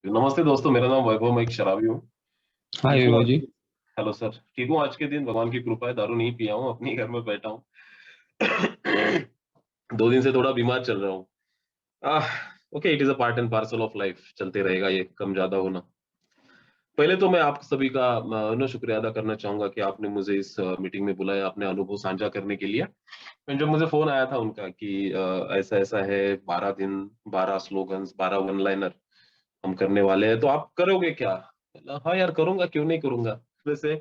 नमस्ते दोस्तों, मेरा नाम वैभव, मैं एक शराबी हूँ। हाय ठीक हूँ विभू आज जी। के। हेलो सर, ठीक हूँ आज के दिन, भगवान की कृपा है। दारू नहीं पिया हूँ, अपने ही घर में बैठा हूँ। 2 दिन से थोड़ा बीमार चल रहा हूँ। Ah, okay, it is a part and parcel of life, चलते रहेगा ये कम ज्यादा होना। पहले तो मैं आप सभी का शुक्रिया अदा करना चाहूंगा कि आपने मुझे इस मीटिंग में बुलाया, अपने अनुभव साझा करने के लिए। फिर जब मुझे फोन आया था उनका कि ऐसा ऐसा है, 12 दिन, 12 स्लोगन्स, 12 वन लाइनर हम करने वाले हैं, तो आप करोगे क्या? बोला, हाँ यार करूंगा, क्यों नहीं करूंगा। वैसे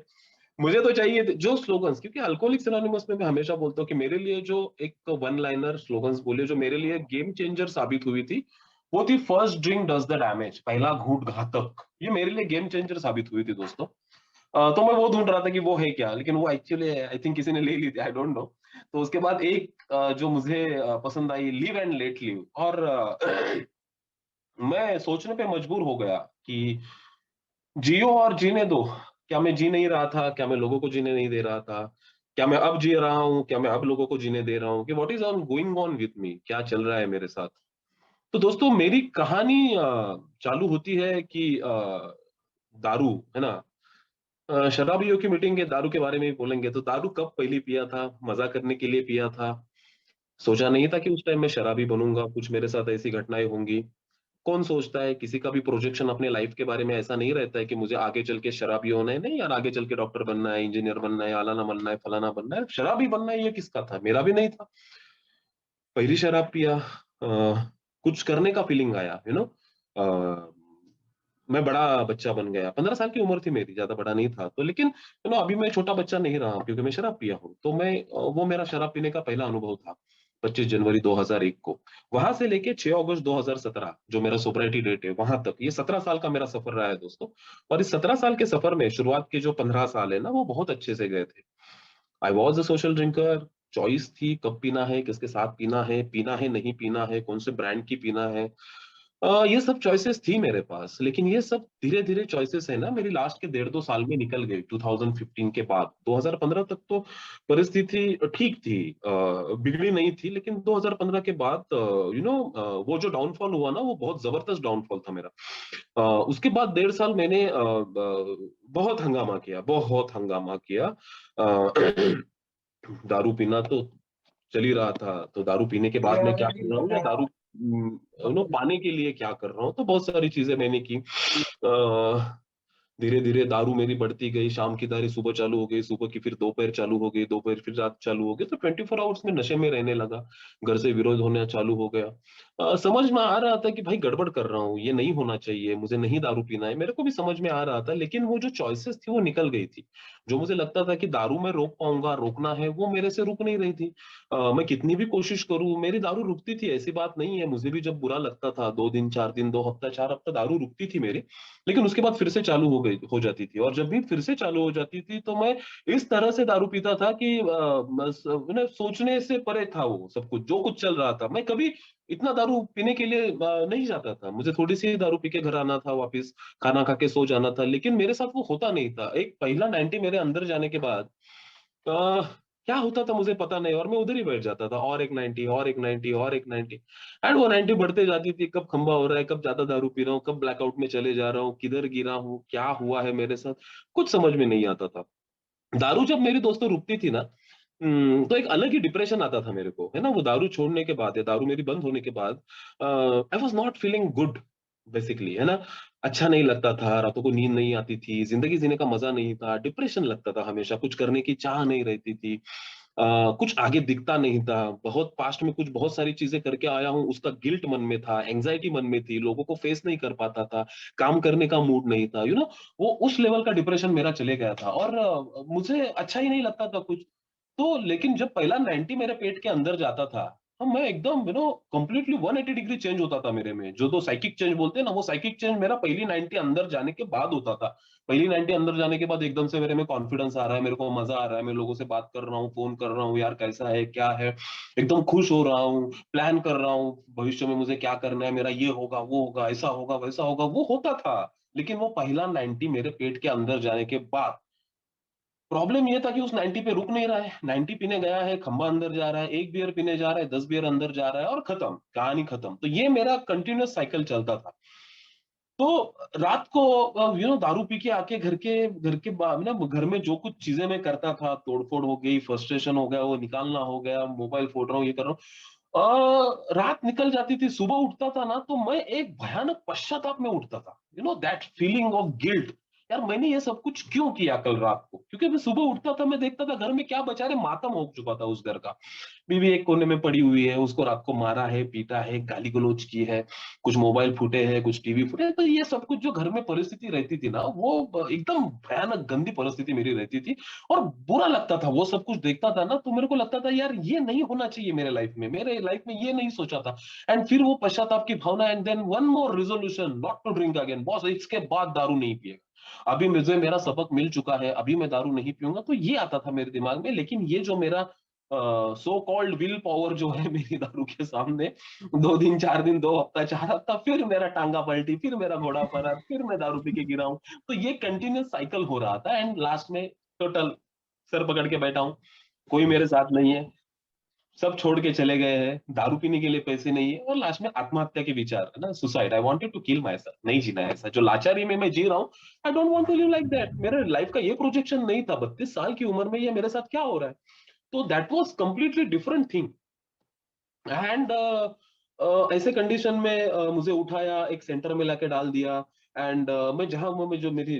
मुझे तो चाहिए जो स्लोगन्स, क्योंकि अल्कोहलिक्स एनोनिमस में मैं हमेशा बोलता हूँ कि मेरे लिए जो एक वन लाइनर स्लोगन्स बोले, जो मेरे लिए गेम चेंजर साबित हुई थी, वो थी first drink does the damage, पहला घूंट घातक। ये मेरे लिए गेम चेंजर साबित हुई थी दोस्तों। तो मैं वो ढूंढ रहा था कि वो है क्या, लेकिन वो एक्चुअली आई थिंक किसी ने ले ली थी, आई डोंट नो। तो उसके बाद एक जो मुझे पसंद आई, लिव एंड लेट लिव। और मैं सोचने पे मजबूर हो गया कि जियो और जीने दो। क्या मैं जी नहीं रहा था? क्या मैं लोगों को जीने नहीं दे रहा था? क्या मैं अब जी रहा हूँ? क्या मैं अब लोगों को जीने दे रहा हूँ? कि what is on going on with me, क्या चल रहा है मेरे साथ? तो दोस्तों, मेरी कहानी चालू होती है कि दारू, है ना। शराबियों की मीटिंग के दारू के बारे में ही बोलेंगे तो दारू कब पहली पिया था? मजा करने के लिए पिया था। सोचा नहीं था कि उस टाइम मैं शराबी बनूंगा, कुछ मेरे साथ ऐसी घटनाएं होंगी। कौन सोचता है? किसी का भी प्रोजेक्शन अपने लाइफ के बारे में ऐसा नहीं रहता है कि मुझे आगे चल के शराबी होना है। नहीं यार, आगे चल के डॉक्टर बनना है, इंजीनियर बनना है, आलाना बनना है, फलाना बनना है। शराबी बनना है, ये किसका था? मेरा भी नहीं था। पहली शराब पिया, कुछ करने का फीलिंग आया, मैं बड़ा बच्चा बन गया। 15 साल की उम्र थी मेरी, ज्यादा बड़ा नहीं था तो। लेकिन अभी मैं छोटा बच्चा नहीं रहा, क्योंकि मैं शराब पिया हूँ। तो मैं वो मेरा शराब पीने का पहला अनुभव था 25 जनवरी 2001 को। वहां से लेके 6 अगस्त 2017, जो मेरा सोब्रिटी डेट है, वहां तक ये 17 साल का मेरा सफर रहा है दोस्तों। और इस 17 साल के सफर में शुरुआत के जो 15 साल है ना, वो बहुत अच्छे से गए थे। I was a social drinker. Choice थी कब पीना है, किसके साथ पीना है नहीं पीना है, कौन से ब्रांड की पीना है। ये सब चॉइसेस थी मेरे पास। लेकिन ये सब धीरे धीरे चॉइसेस है ना, मेरी लास्ट के 1.5 2 साल में निकल गई। 2015 के बाद 2015 तक तो परिस्थिति ठीक थी, बिगड़ी नहीं थी। लेकिन 2015 के बाद वो जो डाउनफॉल हुआ ना, वो बहुत जबरदस्त डाउनफॉल था मेरा। उसके बाद 1.5 साल मैंने बहुत हंगामा किया, बहुत हंगामा किया। दारू पीना तो चल ही रहा था, तो दारू पीने के बाद मैं क्या कर रहा हूँ, या दारू पाने के लिए क्या कर रहा हूँ, तो बहुत सारी चीजें मैंने की। धीरे धीरे दारू मेरी बढ़ती गई। शाम की दारू सुबह चालू हो गई, सुबह की फिर दोपहर चालू हो गई, दोपहर फिर रात चालू हो गई। तो 24 आवर्स में नशे में रहने लगा। घर से विरोध होना चालू हो गया। समझ में आ रहा था कि भाई गड़बड़ कर रहा हूँ, ये नहीं होना चाहिए, मुझे नहीं दारू पीना है। मेरे को भी समझ में आ रहा था, लेकिन वो जो चॉइसेस थी वो निकल गई थी। जो मुझे लगता था कि दारू में रोक पाऊंगा, रोकना है, वो मेरे से रुक नहीं रही थी। मैं कितनी भी कोशिश करूं, मेरी दारू रुकती थी, ऐसी बात नहीं है। मुझे भी जब बुरा लगता था, 2 दिन 4 दिन, 2 हफ्ता 4 हफ्ता दारू रुकती थी मेरी। लेकिन उसके बाद फिर से चालू हो जाती थी। और जब भी फिर से चालू हो जाती थी, तो मैं इस तरह से दारू पीता था कि सोचने से परे था वो सब कुछ, जो कुछ चल रहा था। मैं कभी इतना दारू पीने के लिए नहीं जाता था। मुझे थोड़ी सी दारू पी के घर आना था, वापस खाना खा के सो जाना था। लेकिन मेरे साथ वो होता नहीं था। एक पहला 90 मेरे अंदर जाने के बाद क्या होता था मुझे पता नहीं, और मैं उधर ही बैठ जाता था। और एक 90, और एक 90, और एक 90। एंड वो 90 बढ़ते जाती थी। कब खंबा हो रहा है, कब ज्यादा दारू पी रहा हूँ, कब ब्लैकआउट में चले जा रहा हूँ, किधर गिरा हूँ, क्या हुआ है मेरे साथ, कुछ समझ में नहीं आता था। दारू जब मेरी दोस्तों रुकती थी ना, तो एक अलग ही डिप्रेशन आता था मेरे को, है ना। वो दारू छोड़ने के बाद या दारू मेरी बंद होने के बाद I was not feeling good, basically, है ना। अच्छा नहीं लगता था, रातों को नींद नहीं आती थी, जिंदगी जीने का मजा नहीं था, डिप्रेशन लगता था हमेशा, कुछ करने की चाह नहीं रहती थी। कुछ आगे दिखता नहीं था। बहुत पास्ट में कुछ बहुत सारी चीजें करके आया हूँ, उसका गिल्ट मन में था, एंजाइटी मन में थी, लोगों को फेस नहीं कर पाता था, काम करने का मूड नहीं था, वो उस लेवल का डिप्रेशन मेरा चले गया था। और मुझे अच्छा ही नहीं लगता था कुछ। तो लेकिन जब पहला 90 मेरे पेट के अंदर जाता था, मैं एकदम कंप्लीटली 180 डिग्री चेंज होता था मेरे में। जो तो साइकिक चेंज बोलते हैं ना, वो साइकिक चेंज मेरा पहली 90 अंदर जाने के बाद होता था। पहली 90 अंदर जाने के बाद एकदम से मेरे में कॉन्फिडेंस आ रहा है, मेरे को मजा आ रहा है, मैं लोगों से बात कर रहा हूँ, फोन कर रहा हूँ, यार कैसा है, क्या है। एकदम खुश हो रहा हूँ, प्लान कर रहा हूँ भविष्य में मुझे क्या करना है, मेरा ये होगा, वो होगा, ऐसा होगा, वैसा होगा, वो होता था। लेकिन वो पहला 90 मेरे पेट के अंदर जाने के बाद प्रॉब्लम ये था कि उस 90 पे रुक नहीं रहा है। 90 पीने गया है, खंबा अंदर जा रहा है, एक बियर पीने जा रहा है, 10 बियर अंदर जा रहा है, और खत्म, कहानी खत्म। तो ये मेरा कंटिन्यूअस साइकिल चलता था। तो रात को दारू पी के आके घर में जो कुछ चीजें मैं करता था, तोड़फोड़ हो गई, फ्रस्ट्रेशन हो गया, वो निकालना हो गया, मोबाइल फोड़ रहा हूँ, ये कर रहा हूँ। रात निकल जाती थी, सुबह उठता था ना, तो मैं एक भयानक पश्चाताप में उठता था, दैट फीलिंग ऑफ गिल्ट। यार मैंने ये सब कुछ क्यों किया कल रात को, क्योंकि मैं सुबह उठता था, मैं देखता था घर में क्या बेचारे मातम हो चुका था उस घर का। बीवी एक कोने में पड़ी हुई है, उसको रात को मारा है, पीटा है, गाली गलौज की है, कुछ मोबाइल फूटे हैं, कुछ टीवी फूटे हैं। तो ये सब कुछ जो घर में परिस्थिति रहती थी ना, वो एकदम भयानक गंदी परिस्थिति मेरी रहती थी। और बुरा लगता था, वो सब कुछ देखता था ना, तो मेरे को लगता था यार ये नहीं होना चाहिए मेरे लाइफ में ये नहीं सोचा था। एंड फिर वो पश्चाताप की भावना, and then one more resolution, not to drink again boss, इसके बाद दारू नहीं पिएगा। अभी मुझे मेरा सबक मिल चुका है, अभी मैं दारू नहीं पीऊंगा, तो ये आता था मेरे दिमाग में। लेकिन ये जो मेरा सो कॉल्ड विल पावर जो है मेरी दारू के सामने, 2 दिन 4 दिन, 2 हफ्ता 4 हफ्ता, फिर मेरा टांगा पलटी, फिर मेरा घोड़ा फरा, फिर मैं दारू पी के गिरा हूं। तो ये कंटिन्यूस साइकिल हो रहा था, एंड लास्ट में टोटल सर पकड़ के बैठा हूं, कोई मेरे साथ नहीं है, सब छोड़ के चले गए हैं, दारू पीने के लिए पैसे नहीं है, और लास्ट में आत्महत्या के विचार है ना, suicide, I wanted to kill myself. नहीं जीना है ऐसा, जो लाचारी में मैं जी रहा हूँ, I don't want to live like that. मेरे लाइफ का ये प्रोजेक्शन नहीं था, 32 साल की उम्र में ये मेरे साथ क्या हो रहा है। तो that was completely different thing. And ऐसे कंडीशन में मुझे उठाया, एक सेंटर में लाके डाल दिया। एंड मैं जहां मैं जो मेरी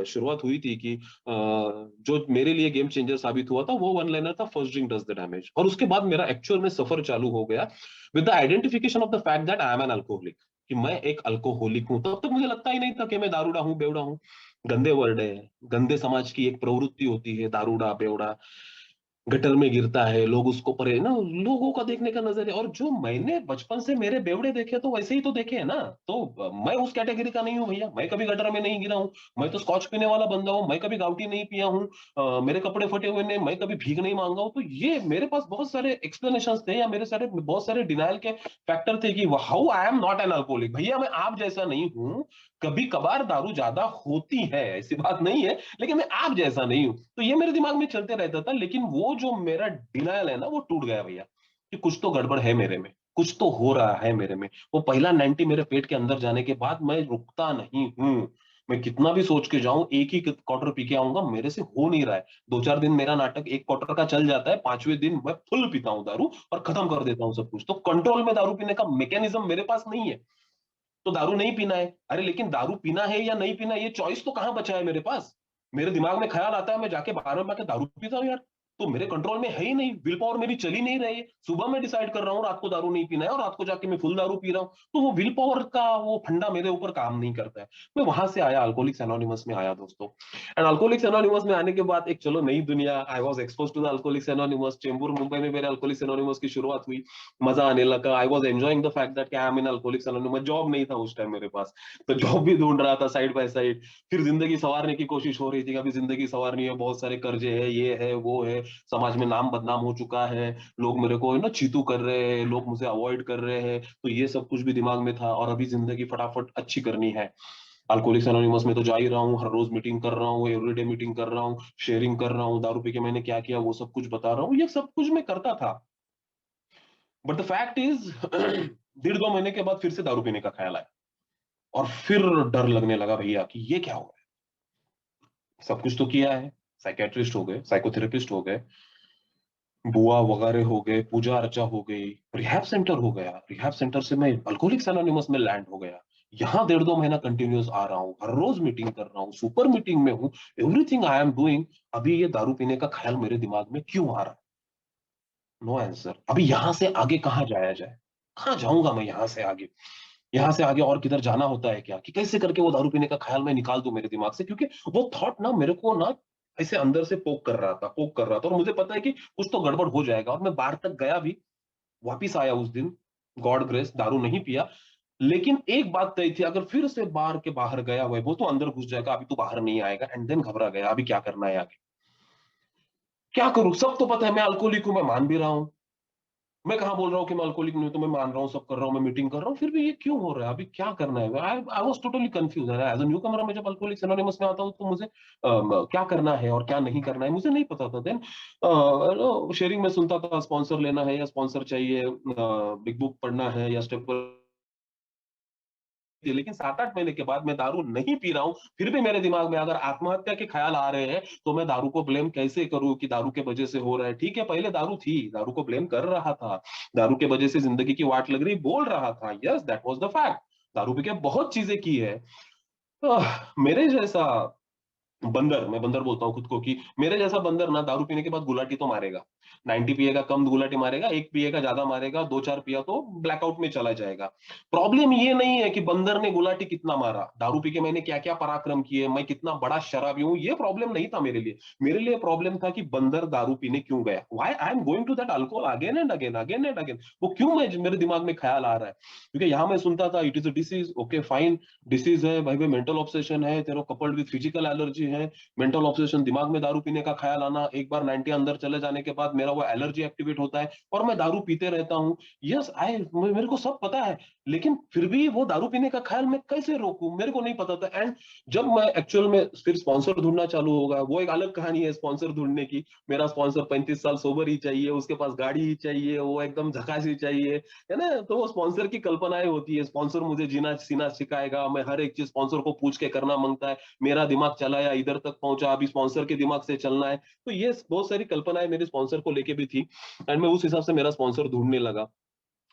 शुरुआत हुई थी कि जो मेरे लिए गेम चेंजर साबित हुआ था, वो वन लाइनर था, first drink does the damage. और उसके बाद मेरा एक्चुअल में सफर चालू हो गया with the identification of the fact that I am an alcoholic, कि मैं एक अल्कोहलिक हूं। तब तक मुझे लगता ही नहीं था कि मैं दारूडा हूँ, बेवड़ा हूँ। गंदे वर्ड है, गंदे समाज की एक प्रवृत्ति होती है दारूडा, बेवड़ा, गटर में गिरता है, लोग उसको परे ना, लोगों का देखने का नजरिया। और जो मैंने बचपन से मेरे बेवड़े देखे, तो वैसे ही तो देखे है ना। तो मैं उस कैटेगरी का नहीं हूँ भैया, मैं कभी गटर में नहीं गिरा हूँ। मैं तो स्कॉच पीने वाला बंदा हूँ, मैं कभी गाउटी नहीं पिया हूँ। मेरे कपड़े फटे हुए ने, मैं कभी भीख नहीं मांगा हूँ। तो ये मेरे पास बहुत सारे एक्सप्लेनेशन थे, या मेरे सारे बहुत सारे डिनाइल के फैक्टर थे कि how I am not an alcoholic. भैया मैं आप जैसा नहीं हूँ, कभी कभार दारू ज्यादा होती है, ऐसी बात नहीं है, लेकिन मैं आप जैसा नहीं हूं। तो ये मेरे दिमाग में चलते रहता था। लेकिन वो जो मेरा डिनायल है ना, वो टूट गया भैया, कि कुछ तो गड़बड़ है मेरे में, कुछ तो हो रहा है मेरे में। वो पहला 90 मेरे पेट के अंदर जाने के बाद मैं रुकता नहीं हूं। मैं कितना भी सोच के जाऊं, एक ही क्वार्टर पी के आऊंगा, मेरे से हो नहीं रहा है। 2 4 दिन मेरा नाटक एक क्वार्टर का चल जाता है, 5वें दिन मैं फुल पीता हूं दारू, और खत्म कर देता हूं सब कुछ। तो कंट्रोल में दारू पीने का मैकेनिज्म मेरे पास नहीं है। तो दारू नहीं पीना है, अरे लेकिन दारू पीना है या नहीं पीना, ये चॉइस तो कहां बचा है मेरे पास। मेरे दिमाग में ख्याल आता है, मैं जाके बाहर में आके दारू पीता हूँ यार। तो मेरे कंट्रोल में है ही नहीं, विल पावर मेरी चली नहीं रही है। सुबह मैं डिसाइड कर रहा हूँ रात को दारू नहीं पीना है, और रात को जाके मैं फुल दारू पी रहा हूँ। तो वो विल पावर का वो फंडा मेरे ऊपर काम नहीं करता है। मैं वहां से आया, अल्कोहलिक्स एनोनिमस में आया दोस्तों। एंड अल्कोहलिक्स एनोनिमस में आने के बाद एक चलो नई दुनिया, I was expose to the Alcoholics Anonymous. Chembur Mumbai में मेरे अल्कोहलिक्स एनोनिमस की शुरुआत हुई, मजा आने लगा। I was enjoying the fact that I am in alcoholics anonymous. Job नहीं था उस टाइम मेरे पास, तो जॉब भी ढूंढ रहा था साइड बाय साइड। फिर जिंदगी संवारने की कोशिश हो रही थी, अभी जिंदगी संवारनी है, बहुत सारे कर्जे है, ये है वो है, समाज में नाम बदनाम हो चुका है, लोग मेरे को चीतू कर रहे हैं, लोग मुझे अवॉइड कर रहे हैं। तो ये सब कुछ भी दिमाग में था, और अभी जिंदगी फटाफट अच्छी करनी है। अल्कोहलिक्स एनोनिमस में तो जा ही रहा हूँ, हर रोज मीटिंग कर रहा हूँ, एवरीडे मीटिंग कर रहा हूँ, शेयरिंग कर रहा हूँ, दारू पी के मैंने क्या किया वो सब कुछ बता रहा हूँ, ये सब कुछ मैं करता था। बट द फैक्ट इज 1.5 2 महीने के बाद फिर से दारू पीने का ख्याल आया, और फिर डर लगने लगा भैया कि ये क्या हो रहा है। सब कुछ तो किया है, साइकेट्रिस्ट हो गए, साइकोथेरेपिस्ट हो गए, बुआ वगैरह हो गए, पूजा अर्चा हो गई, रिहैब सेंटर हो गया, रिहैब सेंटर से मैं अल्कोहलिक्स एनोनिमस में लैंड हो गया। यहाँ 1.5 2 महीना कंटिन्यूस आ रहा हूँ, हर रोज मीटिंग कर रहा हूँ, सुपर मीटिंग में हूँ, एवरीथिंग आई एम डूइंग। अभी ये दारू पीने का ख्याल मेरे दिमाग में क्यों आ रहा है? No answer. अभी यहाँ से आगे कहाँ जाया जाए, कहाँ जाऊंगा मैं यहाँ से आगे? यहाँ से आगे और किधर जाना होता है क्या, कि कैसे करके वो दारू पीने का ख्याल मैं निकाल दूं मेरे दिमाग से? क्योंकि वो थॉट ना मेरे को ना ऐसे अंदर से पोक कर रहा था, और मुझे पता है कि कुछ तो गड़बड़ हो जाएगा। और मैं बाहर तक गया भी, वापिस आया उस दिन, गॉड ग्रेस, दारू नहीं पिया। लेकिन एक बात तय थी, अगर फिर से बार के बाहर गया हुआ है, वो तो अंदर घुस जाएगा, अभी तो बाहर नहीं आएगा। एंड देन घबरा गया, अभी क्या करना है आगे, क्या करूं? सब तो पता है, मैं अल्कोहलिक हूं, मैं मान भी रहा हूं। मैं कहाँ बोल रहा हूँ कि मैं अल्कोहलिक नहीं हूं, तो मैं मान रहा हूँ, सब कर रहा हूँ, मैं मीटिंग कर रहा हूँ, फिर भी ये क्यों हो रहा है? अभी क्या करना है? I I was totally confuse. As a newcomer मैं जब अल्कोहलिक्स एनोनिमस में आता हूँ, तो मुझे क्या करना है और क्या नहीं करना है मुझे नहीं पता था। देन शेयरिंग में सुनता था, स्पॉन्सर लेना है या स्पॉन्सर चाहिए, बिग बुक पढ़ना है या स्टेप थी, लेकिन 7-8 महीने के बाद मैं दारू नहीं पी रहा हूँ, फिर भी मेरे दिमाग में अगर आत्महत्या के ख्याल आ रहे हैं, तो मैं दारू को ब्लेम कैसे करूँ कि दारू के वजह से हो रहा है। ठीक है, पहले दारू थी, दारू को ब्लेम कर रहा था, दारू के वजह से जिंदगी की वाट लग रही बोल रहा था, yes that was the fact. दारू पी के बहुत चीजें की है। मेरे जैसा बंदर, मैं बंदर बोलता हूँ खुद को, कि मेरे जैसा बंदर ना दारू पीने के बाद गुलाटी तो मारेगा। 90 पिएगा कम गुलाटी मारेगा, एक पिएगा ज्यादा मारेगा, दो चार पिया तो ब्लैकआउट में चला जाएगा। प्रॉब्लम ये नहीं है कि बंदर ने गुलाटी कितना मारा, दारू पी के मैंने क्या क्या पराक्रम किए, मैं कितना बड़ा शराबी हूँ, ये प्रॉब्लम नहीं था मेरे लिए। मेरे लिए प्रॉब्लम था कि बंदर दारू पीने क्यों गया, why I am going to that alcohol again and again, again and again. वो क्यों, मैं मेरे दिमाग में ख्याल आ रहा है, क्योंकि यहाँ मैं सुनता था it is a disease, okay fine, disease है भाई, मेंटल ऑब्सेशन है तेरे, कपल्ड विद फिजिकल एलर्जी है। मेंटल ऑब्सेशन, दिमाग में दारू पीने का ख्याल आना, एक बार 90 अंदर चले जाने के बाद मेरा वो एलर्जी एक्टिवेट होता है और मैं दारू पीते रहता हूँ। यस आई, मेरे को सब पता है, लेकिन फिर भी वो दारू पीने का ख्याल मैं कैसे रोकूं, मेरे को नहीं पता था। एंड जब मैं एक्चुअल में फिर स्पॉन्सर ढूंढना चालू होगा, वो एक अलग कहानी है स्पॉन्सर ढूंढने की। मेरा स्पॉन्सर 35 साल सोबर ही चाहिए, उसके पास गाड़ी ही चाहिए, वो एकदम झकास ही चाहिए, है ना। तो वो स्पॉन्सर की कल्पनाएं होती है, स्पॉन्सर मुझे जीना सीना सिखाएगा, मैं हर एक चीज स्पॉन्सर को पूछ के करना मांगता है, मेरा दिमाग चला या इधर तक पहुंचा, अभी स्पॉन्सर के दिमाग से चलना है। तो ये बहुत सारी कल्पनाएं मेरे स्पॉन्सर को लेके भी थी, एंड मैं उस हिसाब से मेरा स्पॉन्सर ढूंढने लगा।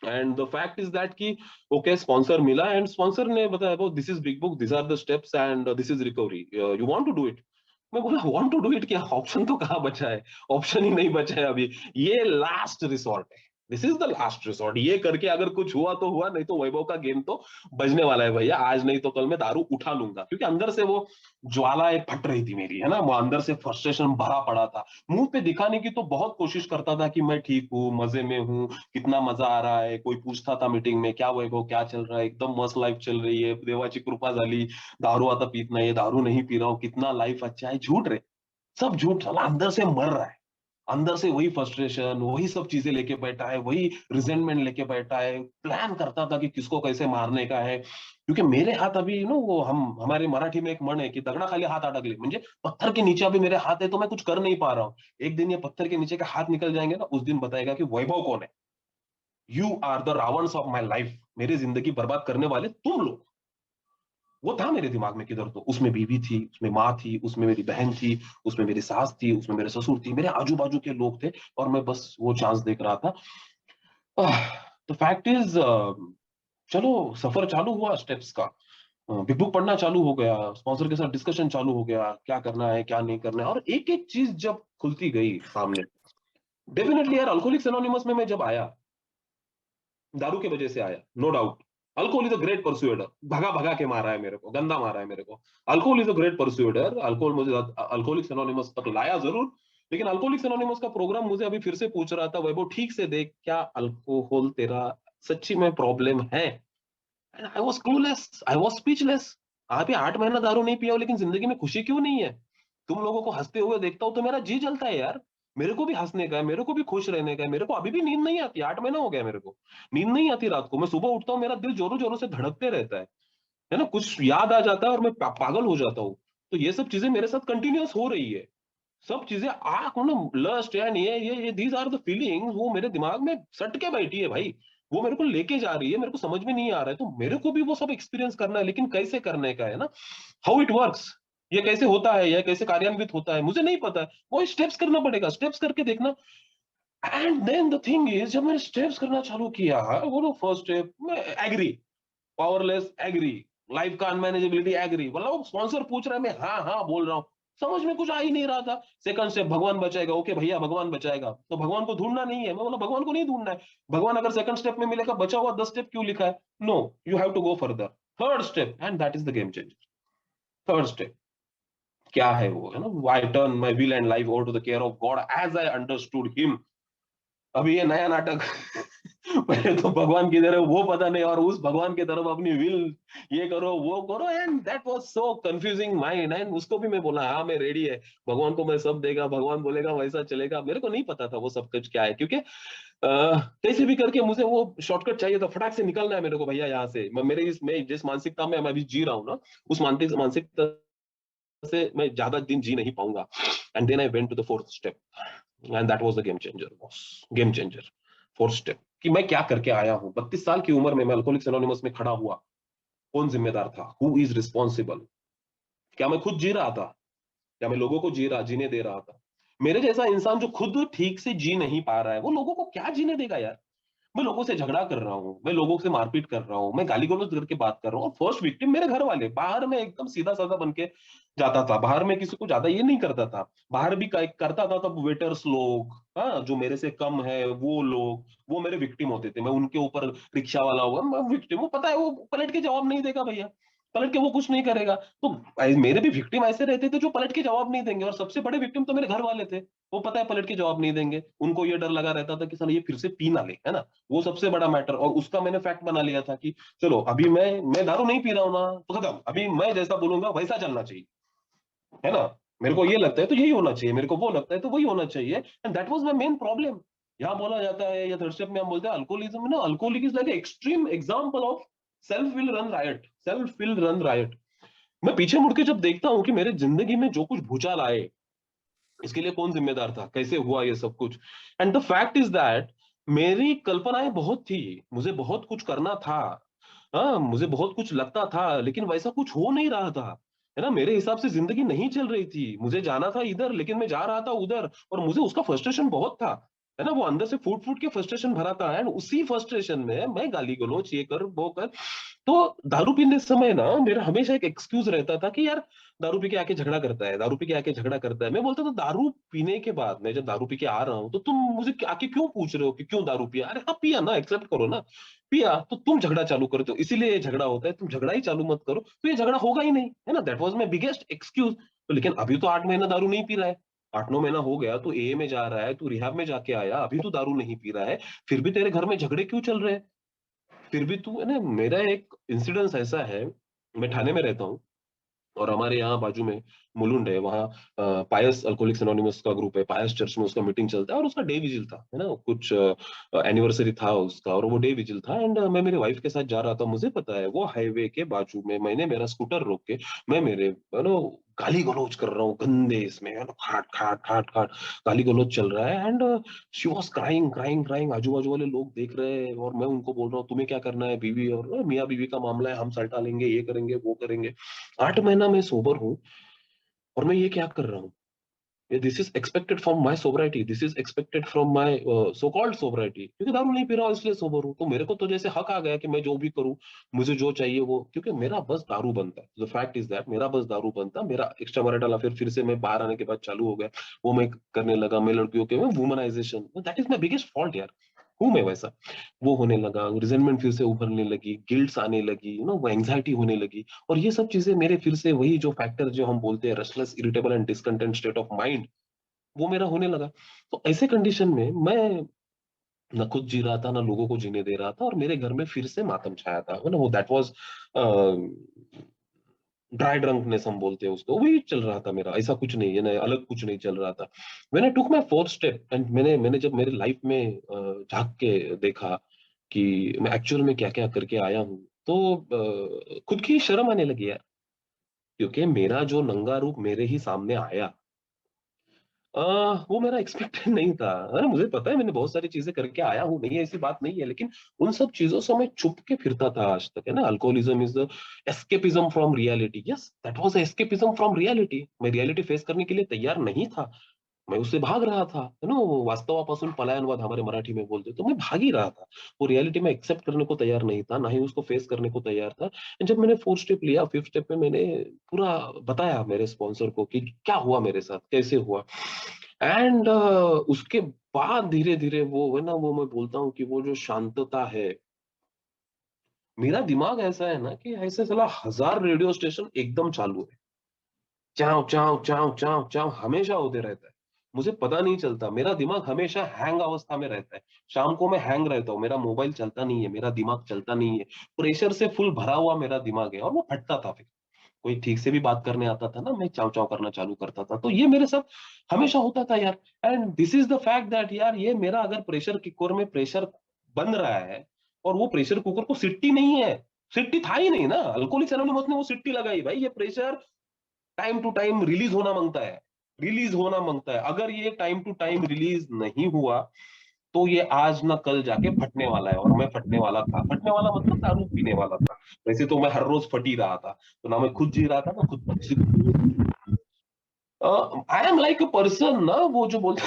And the fact is that कि ओके स्पॉन्सर मिला, एंड स्पॉन्सर ने बताया this is big book, this are the steps and this is recovery, you want to do it. मैं बोला वांट टू डू इट क्या, option तो कहाँ बचा है, ऑप्शन ही नहीं बचा है अभी, ये लास्ट रिसोर्ट है, this is the last resort, ये करके अगर कुछ हुआ तो हुआ, नहीं तो वैभव का गेम तो बजने वाला है भैया, आज नहीं तो कल मैं दारू उठा लूंगा। क्योंकि अंदर से वो ज्वाला एक फट रही थी मेरी, है ना, वो अंदर से फ्रस्ट्रेशन भरा पड़ा था। मुंह पे दिखाने की तो बहुत कोशिश करता था कि मैं ठीक हूँ, मजे में हूँ, कितना मजा आ रहा है, कोई पूछता था मीटिंग में क्या वैभव क्या चल रहा है, एकदम मस्त लाइफ चल रही है, देवाची कृपा झाली, दारू आता पीत नाही, दारू नहीं पी रहा हूँ, कितना लाइफ अच्छा है, झूठ रे, सब झूठ, साला अंदर से मर रहा है। अंदर से वही फ्रस्ट्रेशन, वही सब चीजें लेके बैठा है, वही रिजेंटमेंट लेके बैठा है, प्लान करता था कि किसको कैसे मारने का है। क्योंकि मेरे हाथ अभी वो हम हमारे मराठी में एक म्हण है कि दगड़ा खाली हाथ अटकले, म्हणजे पत्थर के नीचे अभी मेरे हाथ है, तो मैं कुछ कर नहीं पा रहा हूँ। एक दिन ये पत्थर के नीचे के हाथ निकल जाएंगे ना, उस दिन बताएगा कि वैभव कौन है। You are the Ravan of my life, मेरी जिंदगी बर्बाद करने वाले तुम लोग। वो था मेरे दिमाग में किधर, तो उसमें बीवी थी, उसमें माँ थी, उसमें मेरी बहन थी, उसमें मेरी सास थी, उसमें मेरे ससुर थी, मेरे आजू बाजू के लोग थे, और मैं बस वो चांस देख रहा था। तो फैक्ट इज, चलो सफर चालू हुआ स्टेप्स का, बिग बुक पढ़ना चालू हो गया, स्पॉन्सर के साथ डिस्कशन चालू हो गया, क्या करना है क्या नहीं करना है, और एक एक चीज जब खुलती गई सामने, डेफिनेटली यार अल्कोहलिक्स एनोनिमस में मैं जब आया, दारू की वजह से आया, no doubt. Alcohol is a great persuader, भगा भगा के मारा है मेरे को, गंदा मारा है मेरे को। Alcohol is a great persuader, alcohol मुझे अल्कोहलिक्स एनोनिमस तक लाया जरूर। लेकिन अल्कोहलिक्स एनोनिमस का प्रोग्राम मुझे अभी फिर से पूछ रहा था, वैभव ठीक से देख, क्या अल्कोहल तेरा सच्ची में प्रॉब्लम है। I was clueless, I was speechless. आप ये 8 महीना दारू नहीं पिया हो, लेकिन जिंदगी में खुशी क्यों नहीं है। तुम लोगों को हंसते हुए देखता हूं तो मेरा जी जलता है यार, मेरे को भी हंसने का है, मेरे को भी खुश रहने का है। मेरे को अभी भी नींद नहीं आती, 8 महीना हो गया मेरे को नींद नहीं आती रात को। मैं सुबह उठता हूँ, मेरा दिल जोरों जोरों से धड़कते रहता है ना, कुछ याद आ जाता है और मैं पागल हो जाता हूँ। तो ये सब चीजें मेरे साथ कंटिन्यूअस हो रही है, सब चीजें आंख मतलब लस्ट एंड ये दीज आर द फीलिंग्स, वो मेरे दिमाग में सट के बैठी है भाई। वो मेरे को लेके जा रही है, मेरे को समझ में नहीं आ रहा है, तो मेरे को भी वो सब एक्सपीरियंस करना है, लेकिन कैसे करने का है ना, हाउ इट वर्क्स, ये कैसे होता है, ये कैसे कार्यान्वित होता है, मुझे नहीं पता है। वो स्टेप्स करना पड़ेगा, स्टेप्स करके देखना। And then the thing is, जब मैंने स्टेप्स करना चालू किया, वो फर्स्ट स्टेप मैं एग्री, पावरलेस एग्री, लाइफ का अनमैनेजेबिलिटी एग्री, मतलब स्पॉन्सर पूछ रहा है, मैं हाँ हाँ बोल रहा हूँ, समझ में कुछ आ ही नहीं रहा था। सेकंड स्टेप भगवान बचाएगा, ओके भैया भगवान बचाएगा, तो भगवान को ढूंढना नहीं है, मैं बोला भगवान को नहीं ढूंढना है। भगवान अगर सेकंड स्टेप में मिलेगा, बचा हुआ 10 स्टेप क्यों लिखा है, no, you have to go further. Third step, and that is the game changer. Third step क्या है वो, है ना, I turn my will and life over to the care of God as I understood him. अभी ये नया नाटक पहले तो भगवान की तरफ वो पता नहीं, और उस भगवान की तरफ अपनी विल, ये करो वो करो, and that was so confusing mind. And उसको भी मैं बोला हाँ मैं रेडी है, भगवान को मैं सब देगा, भगवान बोलेगा वैसा चलेगा। मेरे को नहीं पता था वो सब कुछ क्या है, क्योंकि कैसे भी करके मुझे वो शॉर्टकट चाहिए था, फटाक से निकलना है मेरे को भैया यहाँ से। मेरे इस मैं जिस मानसिकता में मैं अभी जी रहा हूँ ना, उस मानसिकता से मैं ज्यादा दिन जी नहीं पाऊंगा। And then I went to the fourth step, and that was the game changer, boss, game changer. Fourth step कि मैं क्या करके आया हूं, 32 साल की उम्र में मैं अल्कोहलिक्स एनोनिमस में खड़ा हुआ, कौन जिम्मेदार था? Who is responsible? क्या मैं खुद जी रहा था? क्या मैं लोगों को जीने दे रहा था? मेरे जैसा इंसान जो खुद ठीक से जी नहीं पा रहा है, वो लोगों को क्या जीने देगा यार? मैं लोगों से झगड़ा कर रहा हूँ, मैं लोगों से मारपीट कर रहा हूँ, मैं गाली-गलौज करके बात कर रहा हूँ और फर्स्ट विक्टिम मेरे घर वाले। बाहर मैं एकदम सीधा-साधा बन के जाता था, बाहर मैं किसी को ज्यादा ये नहीं करता था। बाहर भी करता था तब वेटर्स लोग, हाँ, जो मेरे से कम है वो लोग, वो मेरे विक्टिम होते थे। मैं उनके ऊपर, रिक्शा वाला हुआ, मैं विक्टिम हूँ, पता है वो पलट के जवाब नहीं देगा भैया, पलट के वो कुछ नहीं करेगा। तो मेरे भी विक्टिम ऐसे रहते थे जो पलट के जवाब नहीं देंगे, और सबसे बड़े विक्टिम तो मेरे घर वाले थे। वो पता है पलट के जवाब नहीं देंगे, उनको ये डर लगा रहता था कि साला ये फिर से पी ना ले, है ना? वो सबसे बड़ा मैटर, और उसका मैंने फैक्ट बना लिया था कि चलो अभी मैं दारू नहीं पी रहा हूं ना, तो खत्म, अभी मैं जैसा बोलूंगा वैसा चलना चाहिए, है ना? मेरे को ये लगता है तो यही होना चाहिए, मेरे को वो लगता है तो वही होना चाहिए, and that was my main problem. यहाँ बोला जाता है, या थर्ड स्टेप में हम बोलते हैं अल्कोहलिज्म में ना, alcoholic is like extreme example of self will run riot. मैं पीछे मुड़ के जब देखता हूँ कि मेरे जिंदगी में जो कुछ भूचाल आए, इसके लिए कौन जिम्मेदार था, कैसे हुआ ये सब कुछ, and the fact is that मेरी कल्पनाएं बहुत थी, मुझे बहुत कुछ करना था, हाँ, मुझे बहुत कुछ लगता था, लेकिन वैसा कुछ हो नहीं रहा था, है ना? मेरे हिसाब से जिंदगी नहीं चल रही थी, मुझे जाना था इधर लेकिन मैं जा रहा था उधर, और मुझे उसका फ्रस्ट्रेशन बहुत था, है ना? वो अंदर से फूट फूट के फ्रस्ट्रेशन भरा था, एंड उसी फ्रस्ट्रेशन में मैं गाली गलौज ये कर वो कर। तो दारू पीने समय ना मेरा हमेशा एक एक्सक्यूज रहता था कि यार दारू पी के आके झगड़ा करता है, दारू पी के आके झगड़ा करता है। मैं बोलता था दारू पीने के बाद, मैं जब दारू पी के आ रहा हूँ तो तुम मुझे आके क्यों पूछ रहे हो कि क्यों दारू पिया? अरे हाँ, पिया ना, एक्सेप्ट करो ना, पिया तो तुम झगड़ा चालू करते हो, इसीलिए ये झगड़ा होता है, तुम झगड़ा ही चालू मत करो तो ये झगड़ा होगा ही नहीं, है ना? That was my biggest excuse. तो लेकिन अभी तो 8 महीना दारू नहीं पी रहा है, 8-9 महीना हो गया, तो ए में जा रहा है, तू रिहैब में जाके आया, अभी तो दारू नहीं पी रहा है, फिर भी तेरे घर में झगड़े क्यों चल रहे हैं? फिर भी तू, है ना? मेरा एक इंसिडेंस ऐसा है, मैं ठाणे में रहता हूँ, और हमारे यहाँ बाजू में मुलुंड है, वहाँ पायस अल्कोहलिक्स एनोनिमस का ग्रुप है, पायस चर्च में उसका मीटिंग चलता है, और उसका डे विजिल था, है ना? कुछ एनिवर्सरी था उसका, और वो डे विजिल था, एंड मैं मेरी वाइफ के साथ जा रहा था। मुझे पता है वो हाईवे के बाजू में, मैंने मेरा स्कूटर रोक के, मैं मेरे गाली गलौज कर रहा हूँ गंदे इसमें, है ना? खाट खाट खाट खाट गाली गलौज चल रहा है, and she was crying crying crying. आजू बाजू वाले लोग देख रहे हैं, और मैं उनको बोल रहा हूँ तुम्हें क्या करना है, बीवी और मियाँ बीवी का मामला है, हम सल्टा लेंगे, ये करेंगे वो करेंगे। 8 महीना मैं सोबर हूँ, और मैं ये क्या कर रहा हूँ? This is expected from my sobriety, this is expected from my so called sobriety, क्योंकि दारू नहीं पी रहा हूँ इसलिए सोबर हूँ, तो मेरे को तो जैसे हक आ गया कि मैं जो भी करूँ, मुझे जो चाहिए वो, क्योंकि मेरा बस दारू बनता है। द फैक्ट इज दैट मेरा बस दारू बनता, मेरा एक्स्ट्रा मैरिटल अफेयर फिर से मैं बाहर आने के बाद चालू हो गया, वो मैं करने लगा, मैं लड़कियों के womanisation, that is my biggest fault यार। हूं मैं वैसा, वो होने लगा, रिजेंटमेंट फिर से उभरने लगी, गिल्ट्स आने लगी, वो एंग्जाइटी होने लगी, और ये सब चीजें मेरे फिर से वही जो फैक्टर जो हम बोलते हैं restless irritable and discontent state of mind, वो मेरा होने लगा। तो ऐसे कंडीशन में मैं ना खुद जी रहा था, ना लोगों को जीने दे रहा था, और मेरे घर में फिर से मातम छाया था, है ना? वो दैट वाज ड्राई ड्रंकनेस हम बोलते हैं उसको, वही चल रहा था मेरा, ऐसा कुछ नहीं है ना, अलग कुछ नहीं चल रहा था। When I took my fourth step, and मैंने मैंने जब मेरे लाइफ में झांक के देखा कि मैं एक्चुअल में क्या क्या करके आया हूँ, तो खुद की शर्म आने लगी यार, क्योंकि मेरा जो नंगा रूप मेरे ही सामने आया, अ, वो मेरा एक्सपेक्टेड नहीं था। अरे मुझे पता है मैंने बहुत सारी चीजें करके आया हूँ, नहीं है ऐसी बात नहीं है, लेकिन उन सब चीजों से मैं छुप के फिरता था आज तक, है ना? Alcoholism is escapism from reality, yes that was escapism from reality. मैं रियलिटी फेस करने के लिए तैयार नहीं था, मैं उससे भाग रहा था, है ना? वो वास्तवापासून पलायनवाद हमारे मराठी में बोलते, तो मैं भाग ही रहा था। वो रियलिटी में एक्सेप्ट करने को तैयार नहीं था, ना ही उसको फेस करने को तैयार था। And जब मैंने फोर्थ स्टेप लिया, फिफ्थ स्टेप में मैंने पूरा बताया मेरे स्पॉन्सर को कि क्या हुआ मेरे साथ, कैसे हुआ, एंड उसके बाद धीरे धीरे वो, है ना, वो मैं बोलता हूँ कि वो जो शांतता है, मेरा दिमाग ऐसा है ना कि ऐसे साला 1000 रेडियो स्टेशन एकदम चालू है, चाव चाव चाव चाव चाव हमेशा होते रहता है। मुझे पता नहीं चलता, मेरा दिमाग हमेशा हैंग अवस्था में रहता है। शाम को मैं हैंग रहता हूँ, मेरा मोबाइल चलता नहीं है, मेरा दिमाग चलता नहीं है, प्रेशर से फुल भरा हुआ मेरा दिमाग है, और वो फटता था फिर। कोई ठीक से भी बात करने आता था ना, मैं चाव चाव करना चालू करता था, तो ये मेरे साथ हमेशा होता था यार। And this is the fact that यार, ये मेरा अगर प्रेशर कुकर में प्रेशर बन रहा है, और वो प्रेशर कुकर को सिट्टी नहीं है, सिट्टी था ही नहीं ना, अल्कोहलिक्स एनोनिमस ने वो सिट्टी लगाई भाई, ये pressure time to time release होना मांगता है, रिलीज होना मांगता है। अगर ये टाइम टू टाइम रिलीज नहीं हुआ, तो ये आज ना कल जाके फटने वाला है, और मैं फटने वाला था। फटने वाला मतलब दारू पीने वाला था। वैसे तो मैं हर रोज फट ही रहा था, तो ना मैं खुद जी रहा था ना खुद पर किसी को। I am like a person ना, वो जो बोलते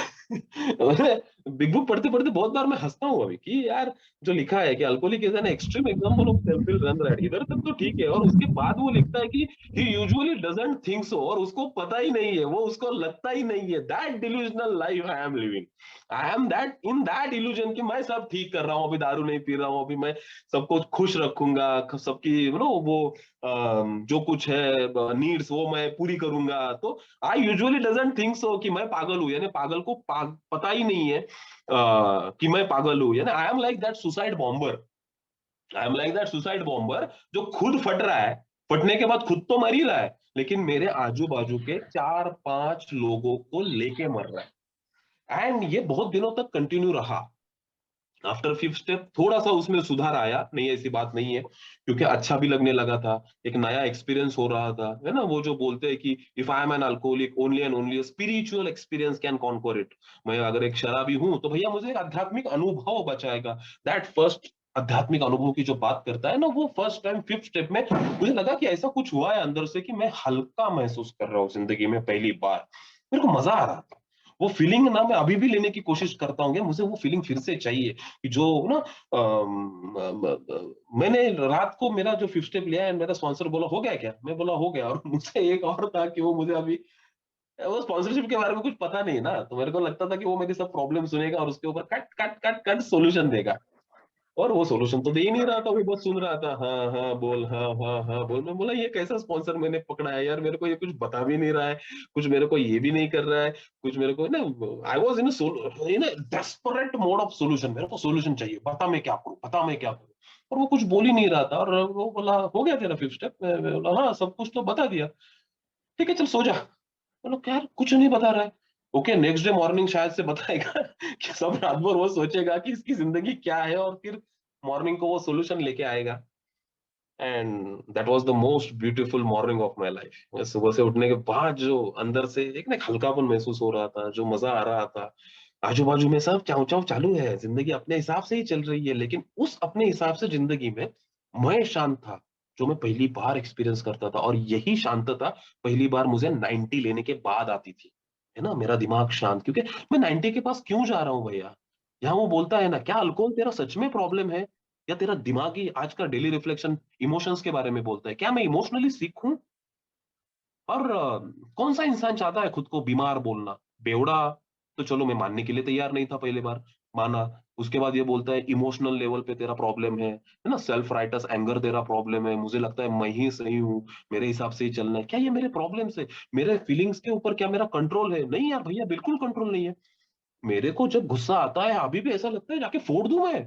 बिग बुक पढ़ते पढ़ते बहुत बार मैं हंसता हूँ अभी कि यार, जो लिखा है कि alcoholic is an extreme example of self will run rat, इधर तक तो ठीक है, और उसके बाद वो लिखता है कि ही यूजुअली डजंट थिंक सो, और उसको पता ही नहीं है, वो उसको लगता ही नहीं है, that delusional life I am living. I am that in that illusion कि मैं सब ठीक कर रहा हूँ, अभी दारू नहीं पी रहा हूँ, अभी मैं सबको खुश रखूंगा, सबकी वो जो कुछ है नीड्स वो मैं पूरी करूंगा। तो I usually doesn't think so कि मैं पागल हूं, यानी पागल को पता ही नहीं है कि मैं पागल हूं, यानी I am like that suicide bomber. I am like that suicide bomber जो खुद फट रहा है, फटने के बाद खुद तो मर ही रहा है, लेकिन मेरे आजू बाजू के 4-5 लोगों को लेके मर रहा है। एंड ये बहुत दिनों तक कंटिन्यू रहा। आफ्टर फिफ्थ स्टेप थोड़ा सा उसमें सुधार आया, नहीं ऐसी बात नहीं है, क्योंकि अच्छा भी लगने लगा था, एक नया एक्सपीरियंस हो रहा था, है ना, वो जो बोलते हैं कि if I am an alcoholic only and only spiritual experience can conquer it. मैं अगर एक शराबी हूं तो भैया मुझे एक आध्यात्मिक अनुभव बचाएगा। दैट फर्स्ट आध्यात्मिक अनुभव की जो बात करता है ना, वो फर्स्ट टाइम फिफ्थ स्टेप में मुझे लगा कि ऐसा कुछ हुआ है अंदर से कि मैं हल्का महसूस कर रहा हूँ जिंदगी में पहली बार। मेरे को मजा आ रहा था। वो फीलिंग ना मैं अभी भी लेने की कोशिश करता हूँ, मुझे वो फीलिंग फिर से चाहिए कि जो ना मैंने रात को मेरा जो फिफ्थ स्टेप लिया है, मेरा स्पॉन्सर बोला हो गया क्या, मैं बोला हो गया, और मुझसे एक और था कि वो मुझे अभी वो स्पॉन्सरशिप के बारे में कुछ पता नहीं ना, तो मेरे को लगता था कि वो मेरी सब प्रॉब्लम सुनेगा और उसके ऊपर cut cut cut cut solution देगा। और वो सॉल्यूशन तो दे ही नहीं रहा था, वो बस सुन रहा था, हाँ हाँ बोल, हाँ हाँ हाँ बोल। मैं बोला ये कैसा स्पॉन्सर मैंने पकड़ा है यार, मेरे को ये कुछ बता भी नहीं रहा है, कुछ मेरे को ये भी नहीं कर रहा है, कुछ मेरे को ना, I was in desperate mode of solution, मेरे को सोल्यूशन चाहिए, बता मैं क्या करूँ, बता मैं क्या करूँ। और वो कुछ बोल ही नहीं रहा था, और वो बोला हो गया तेरा फिफ्थ स्टेप, मैं बोला हाँ सब कुछ तो बता दिया, ठीक है चल सो जा। बोलो यार कुछ नहीं बता रहा है। ओके नेक्स्ट डे मॉर्निंग शायद से बताएगा कि सब रात भर वो सोचेगा कि इसकी जिंदगी क्या है, और फिर मॉर्निंग को वो सोल्यूशन लेके आएगा। And that was the most beautiful morning of my life. सुबह से उठने के बाद जो अंदर से एक ना हल्कापन महसूस हो रहा था, जो मजा आ रहा था, आजू बाजू में सब चाव चाव चालू है, जिंदगी अपने हिसाब से ही चल रही है, लेकिन उस अपने हिसाब से जिंदगी में मैं शांत था, जो मैं पहली बार एक्सपीरियंस करता था। और यही शांतता पहली बार मुझे 90 लेने के बाद आती थी, है ना, मेरा दिमाग शांत, क्योंकि मैं 90 के पास क्यों जा रहा हूँ भैया। यहाँ वो बोलता है ना, क्या अल्कोहल तेरा सच में प्रॉब्लम है, या तेरा दिमागी आज का डेली रिफ्लेक्शन इमोशंस के बारे में बोलता है, क्या मैं इमोशनली सिक हूं। और कौन सा इंसान चाहता है खुद को बीमार बोलना, बेवड़ा। तो चलो मैं मानने के लिए तैयार नहीं था पहले बार, माना। उसके बाद ये बोलता है इमोशनल लेवल पे तेरा प्रॉब्लम है ना, सेल्फ राइटस एंगर तेरा प्रॉब्लम है, मुझे लगता है मैं ही सही हूँ, मेरे हिसाब से ही चलना है। क्या ये मेरे प्रॉब्लम से, मेरे फीलिंग्स के ऊपर क्या मेरा कंट्रोल है? नहीं यार भैया, बिल्कुल कंट्रोल नहीं है। मेरे को जब गुस्सा आता है अभी भी ऐसा लगता है जाके फोड़ दूं मैं,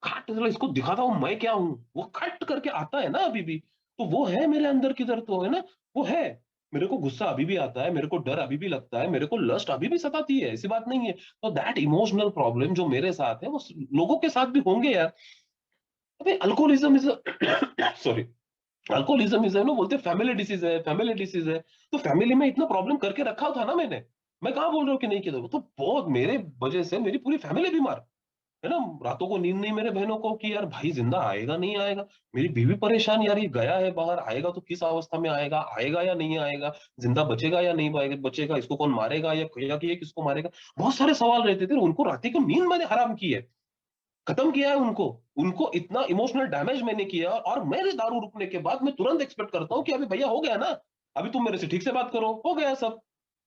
खट चलो इसको दिखाता हूँ मैं क्या हूँ, वो खट करके आता है ना अभी भी। तो वो है मेरे अंदर किधर तो, है ना, वो है। मेरे को गुस्सा अभी भी आता है, मेरे को डर अभी भी लगता है, मेरे को लस्ट अभी भी सताती है, ऐसी बात नहीं है। तो दैट इमोशनल प्रॉब्लम जो मेरे साथ है वो लोगों के साथ भी होंगे यार। अबे alcoholism is sorry, alcoholism is ना, बोलते फैमिली डिसीज है, फैमिली डिसीज है। तो फैमिली में इतना प्रॉब्लम करके रखा था ना मैंने, मैं कहाँ बोल रहा हूँ कि नहीं किया था। तो बहुत मेरे वजह से मेरी पूरी फैमिली बीमार, है ना। रातों को नींद नहीं मेरे बहनों को कि यार भाई जिंदा आएगा नहीं आएगा। मेरी बीवी परेशान, यार ये गया है बाहर, आएगा तो किस अवस्था में आएगा, आएगा या नहीं आएगा, जिंदा बचेगा या नहीं बचेगा, इसको कौन मारेगा, या कि ये किसको मारेगा। बहुत सारे सवाल रहते थे, उनको रात को नींद मैंने हराम की है, खत्म किया है उनको। उनको इतना इमोशनल डैमेज मैंने किया, और मेरे दारू रुकने के बाद मैं तुरंत एक्सपेक्ट करता हूँ कि अभी भैया हो गया ना, अभी तुम मेरे से ठीक से बात करो, हो गया सब।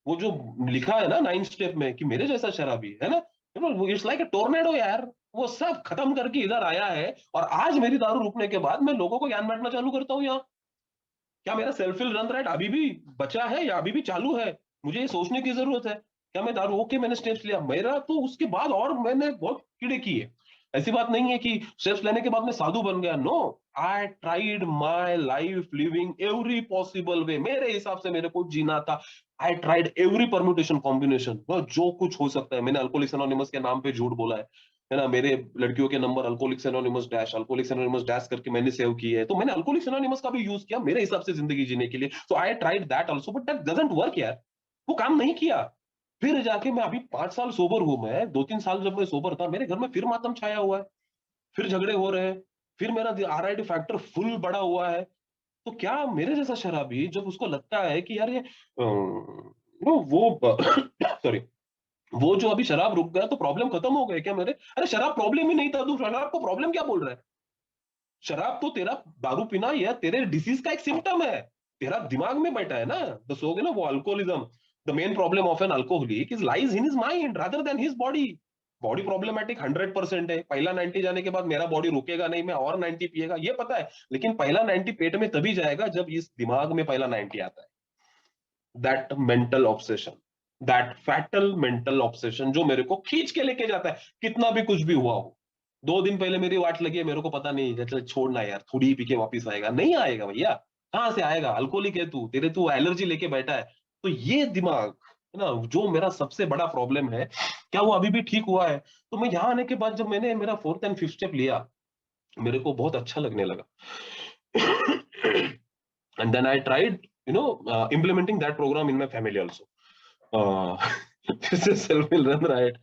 वो जो लिखा है ना 9 स्टेप में कि मेरे जैसा शराबी, है ना, इट्स लाइक अ टोर्नेडो यार, वो सब खत्म करके इधर आया है। और आज मेरी दारू रुकने के बाद मैं लोगों को ज्ञान बांटना चालू करता हूँ यहाँ। क्या मेरा सेल्फ विल रन राइट अभी भी बचा है या अभी भी चालू है? मुझे ये सोचने की जरूरत है। क्या मैं दारू ओके मैंने स्टेप्स लिया मेरा, तो उसके बाद और मैंने बहुत कीड़े किए। ऐसी बात नहीं है कि स्टेप्स लेने के बाद मैं साधु बन गया, no. I tried my life living every possible way, मेरे हिसाब से मेरे को जीना था। I tried every permutation combination, जो कुछ हो सकता है। मैंने अल्कोहलिक्स एनोनिमस के नाम पे झूठ बोला है ना, मेरे लड़कियों के नंबर अल्कोहलिक्स एनोनिमस डैश करके मैंने सेव किए है, तो मैंने अल्कोहलिक्स एनोनिमस का भी यूज किया मेरे हिसाब से जिंदगी जीने के लिए। So I tried that also, but that doesn't work यार, वो काम नहीं किया। फिर जाके मैं अभी 5 साल सोबर हूँ, मैं 2-3 साल जब मैं सोबर था, मेरे घर में फिर मातम छाया हुआ है, फिर झगड़े हो रहे हैं, फिर मेरा आरआईटी फैक्टर फुल बढ़ा हुआ है। तो क्या मेरे जैसा शराबी जब उसको लगता है कि यार ये वो सॉरी, वो जो अभी शराब रुक गया तो प्रॉब्लम खत्म हो गए क्या मेरे? अरे शराब प्रॉब्लम ही नहीं था, तू शराब को प्रॉब्लम क्या बोल रहा है? शराब तो तेरा दारू पीना या तेरे डिसीज का एक सिम्टम है, तेरा दिमाग में बैठा है ना। तो सोगे ना वो alcoholism, the main problem of an alcoholic is lies in his mind rather than his body. Body problematic 100% है, पहला 90 जाने के बाद मेरा बॉडी रुकेगा नहीं, मैं और 90 पिएगा, ये पता है, लेकिन पहला 90 पेट में तभी जाएगा जब इस दिमाग में पहला 90 आता है। That mental obsession, that fatal mental obsession जो मेरे को खींच के लेके जाता है, कितना भी कुछ भी हुआ हो। 2 दिन पहले मेरी वाट लगी है, मेरे को पता नहीं है, चल छोड़ना यार, थोड़ी ही पी के वापिस आएगा, नहीं आएगा भैया। कहाँ से आएगा? अल्कोहलिक है तू, तेरे तू एलर्जी लेके बैठा है। तो ये दिमाग है ना, जो मेरा सबसे बड़ा प्रॉब्लम है, क्या वो अभी भी ठीक हुआ है? तो मैं यहाँ आने के बाद जब मैंने मेरा 4th एंड 5th स्टेप लिया, मेरे को बहुत अच्छा लगने लगा। And then I tried implementing that program in my family also. फिर से सेल्फ विल रन राइट,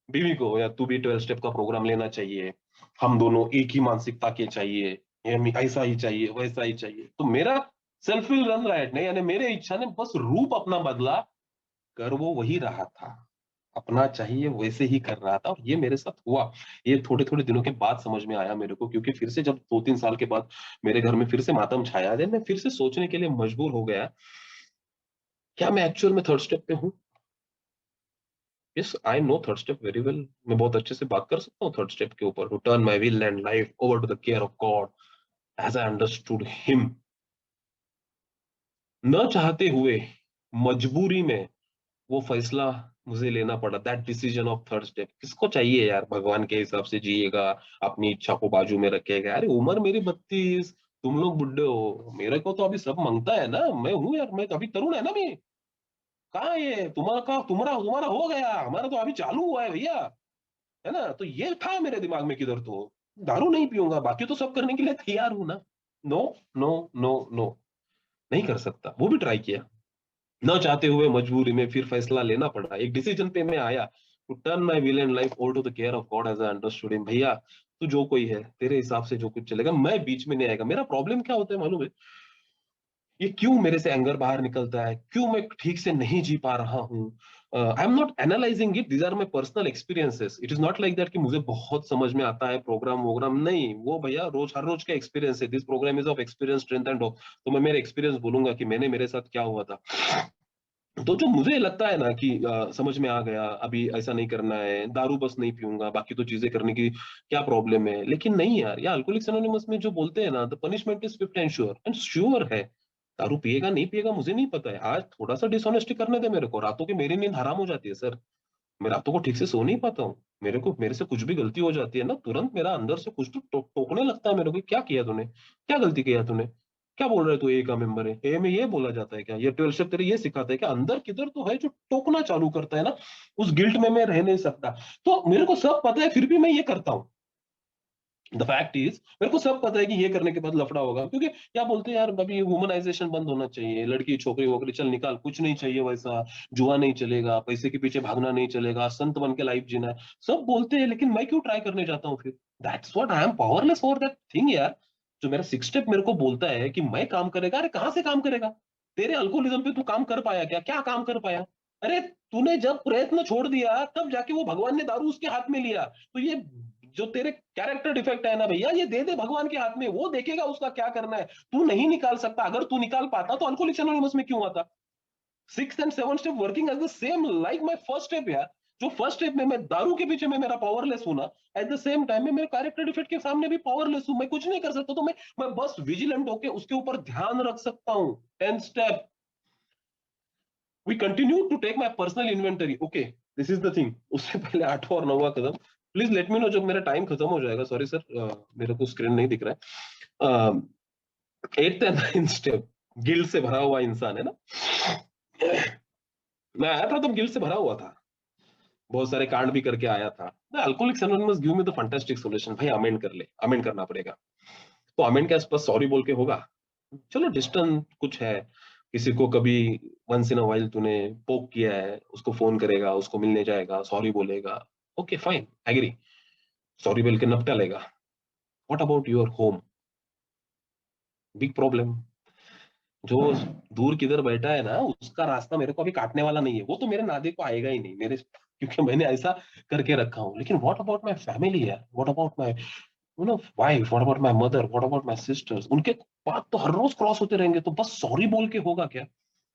बीवी को या तू भी 12 स्टेप का प्रोग्राम लेना चाहिए, हम दोनों एक ही मानसिकता के चाहिए, ये ऐसा ही चाहिए वैसा ही चाहिए। तो मेरा सेल्फ विल रन राइट नहीं, यानी मेरे इच्छा ने बस रूप अपना बदला, कर वो वही रहा था, अपना चाहिए वैसे ही कर रहा था, और ये मेरे साथ हुआ। ये थोड़े थोड़े दिनों के बाद समझ में आया मेरे को, क्योंकि फिर से जब 2-3 साल के बाद मेरे घर में फिर से मातम छाया है, मैं फिर से सोचने के लिए मजबूर हो गया, क्या मैं एक्चुअल में 3rd स्टेप पे हूँ? Yes, I know 3rd step very well, मैं बहुत अच्छे से बात कर सकता हूँ 3rd स्टेप के ऊपर, to turn my will and life over to the care of God as I understood him. न चाहते हुए, मजबूरी में वो फैसला मुझे लेना पड़ा, that decision of 3rd step. किसको चाहिए यार भगवान के हिसाब से जिएगा, अपनी इच्छा को बाजू में रखेगा? अरे उम्र मेरी 32, तुम लोग बुढ़े हो, मेरे को तो अभी सब मांगता है ना, मैं हूँ यार, मैं अभी तरुण है ना, मैं कहा, ये तुम्हारा का तुम्हारा तुम्हारा हो गया, हमारा तो अभी चालू हुआ है भैया, है ना। तो ये था मेरे दिमाग में किधर, तो दारू नहीं पीऊंगा, बाकी तो सब करने के लिए तैयार हूं ना। नो, नो, नो, नो, नहीं कर सकता। वो भी ट्राई किया, न चाहते हुए मजबूरी में फिर फैसला लेना पड़ा, एक डिसीजन पे मैं आया, to turn my will and life over to the care of God as I understood him. भैया तू जो कोई है, तेरे हिसाब से जो कुछ चलेगा, मैं बीच में नहीं आएगा। मेरा प्रॉब्लम क्या होता है मालूम है? ये क्यों मेरे से एंगर बाहर निकलता है, क्यों मैं ठीक से नहीं जी पा रहा हूँ? I am not analysing it, these are my personal experiences, it is not like that कि मुझे बहुत समझ में आता है प्रोग्राम वोग्राम, नहीं, वो भैया रोज हर रोज का एक्सपीरियंस है, this programme is of experience strength and hope. तो मैं मेरे एक्सपीरियंस बोलूंगा कि मैंने मेरे साथ क्या हुआ था। तो जो मुझे लगता है ना कि समझ में आ गया, अभी ऐसा नहीं करना है, दारू बस नहीं पीऊंगा, बाकी तो चीजें करने की क्या प्रॉब्लम है? लेकिन नहीं यार, या अल्कोहलिक्स एनोनिमस में जो बोलते हैं ना, the punishment is Swift and sure है। दारू पिएगा नहीं पिएगा मुझे नहीं पता है, आज थोड़ा सा डिसऑनेस्टी करने दे मेरे को, रातों की मेरी नींद हराम हो जाती है सर, मैं रातों को ठीक से सो नहीं पाता हूँ, मेरे को मेरे से कुछ भी गलती हो जाती है ना, तुरंत मेरा अंदर से कुछ तो टोकने लगता है मेरे को, क्या किया तूने, क्या गलती किया तूने, क्या बोल रहा है तू, ए का मेंबर है, ए में ये बोला जाता है क्या, ये 12 स्टेप तेरे ये सिखाता है क्या? अंदर किधर तो है जो टोकना चालू करता है ना, उस गिल्ट में मैं रह नहीं सकता। तो मेरे को सब पता है, फिर भी मैं ये करता हूँ। द फैक्ट इज, मेरे को सब पता है कि ये करने के बाद लफड़ा होगा, क्योंकि क्या बोलते हैं यार, अभी वुमनाइजेशन बंद होना चाहिए, लड़की छोकरी वोकरी चल निकाल, कुछ नहीं चाहिए वैसा, जुआ नहीं चलेगा, पैसे के पीछे भागना नहीं चलेगा, संत बन के लाइफ जीना है, सब बोलते हैं, लेकिन मैं क्यों ट्राई करने जाता हूँ फिर? That's what I am powerless for that thing यार। जो मेरा 6 स्टेप मेरे को बोलता है कि मैं काम करेगा, अरे कहाँ से काम करेगा? तेरे अल्कोहलिज्म पे तू काम कर पाया क्या? क्या काम कर पाया? अरे तूने जब प्रयत्न छोड़ दिया तब जाके वो भगवान ने दारू उसके हाथ में लिया। तो ये जो तेरे कैरेक्टर डिफेक्ट है ना भैया, ये दे दे भगवान के हाथ में, वो देखेगा उसका क्या करना है। तू नहीं निकाल सकता, अगर तू निकाल पाता तो अल्कोहलिक्स एनोनिमस में क्यों आता? 6 and 7 step working as the same like my first step यार। जो फर्स्ट स्टेप में मैं दारू के पीछे में मेरा पावरलेस हूं ना, एट द सेम टाइम में मेरे कैरेक्टर डिफेक्ट के सामने भी पावरलेस हूं, मैं कुछ नहीं कर सकता, तो मैं बस विजिलेंट होके उसके ऊपर ध्यान रख सकता हूं। 10 step, we continue to take my personal inventory, okay, this is the thing. उससे पहले 8वां और 9वां कदम, प्लीज लेट मी नो जब मेरा टाइम खत्म हो जाएगा, सॉरी सर, मेरे को स्क्रीन नहीं दिख रहा है। 8th and 9th step, guilt से भरा हुआ इंसान है ना, मैं आया था तब गिल्ट से भरा हुआ था, बहुत सारे कांड भी करके आया था। Alcoholics anonymous give me the fantastic solution, भाई अमेंड कर ले, अमेंड करना पड़ेगा। तो अमेंड के आसपास सॉरी बोल के होगा? चलो डिस्टेंस कुछ है, किसी को कभी वंस इन अ व्हाइल तूने पोक किया है, उसको फोन करेगा, उसको मिलने जाएगा, सॉरी बोलेगा, ओके फाइन, एग्री, सॉरी बोल के निपटा लेगा। What about your home? Big problem. जो दूर किधर बैठा है ना, उसका रास्ता मेरे को अभी काटने वाला नहीं है, वो तो मेरे नादे को आएगा ही नहीं मेरे, क्योंकि मैंने ऐसा करके रखा हूँ। लेकिन व्हाट अबाउट माय फैमिली यार, what about my wife, what about my mother, what about my sister's, उनके पाथ तो हर रोज क्रॉस होते रहेंगे, तो बस सॉरी बोल के होगा क्या?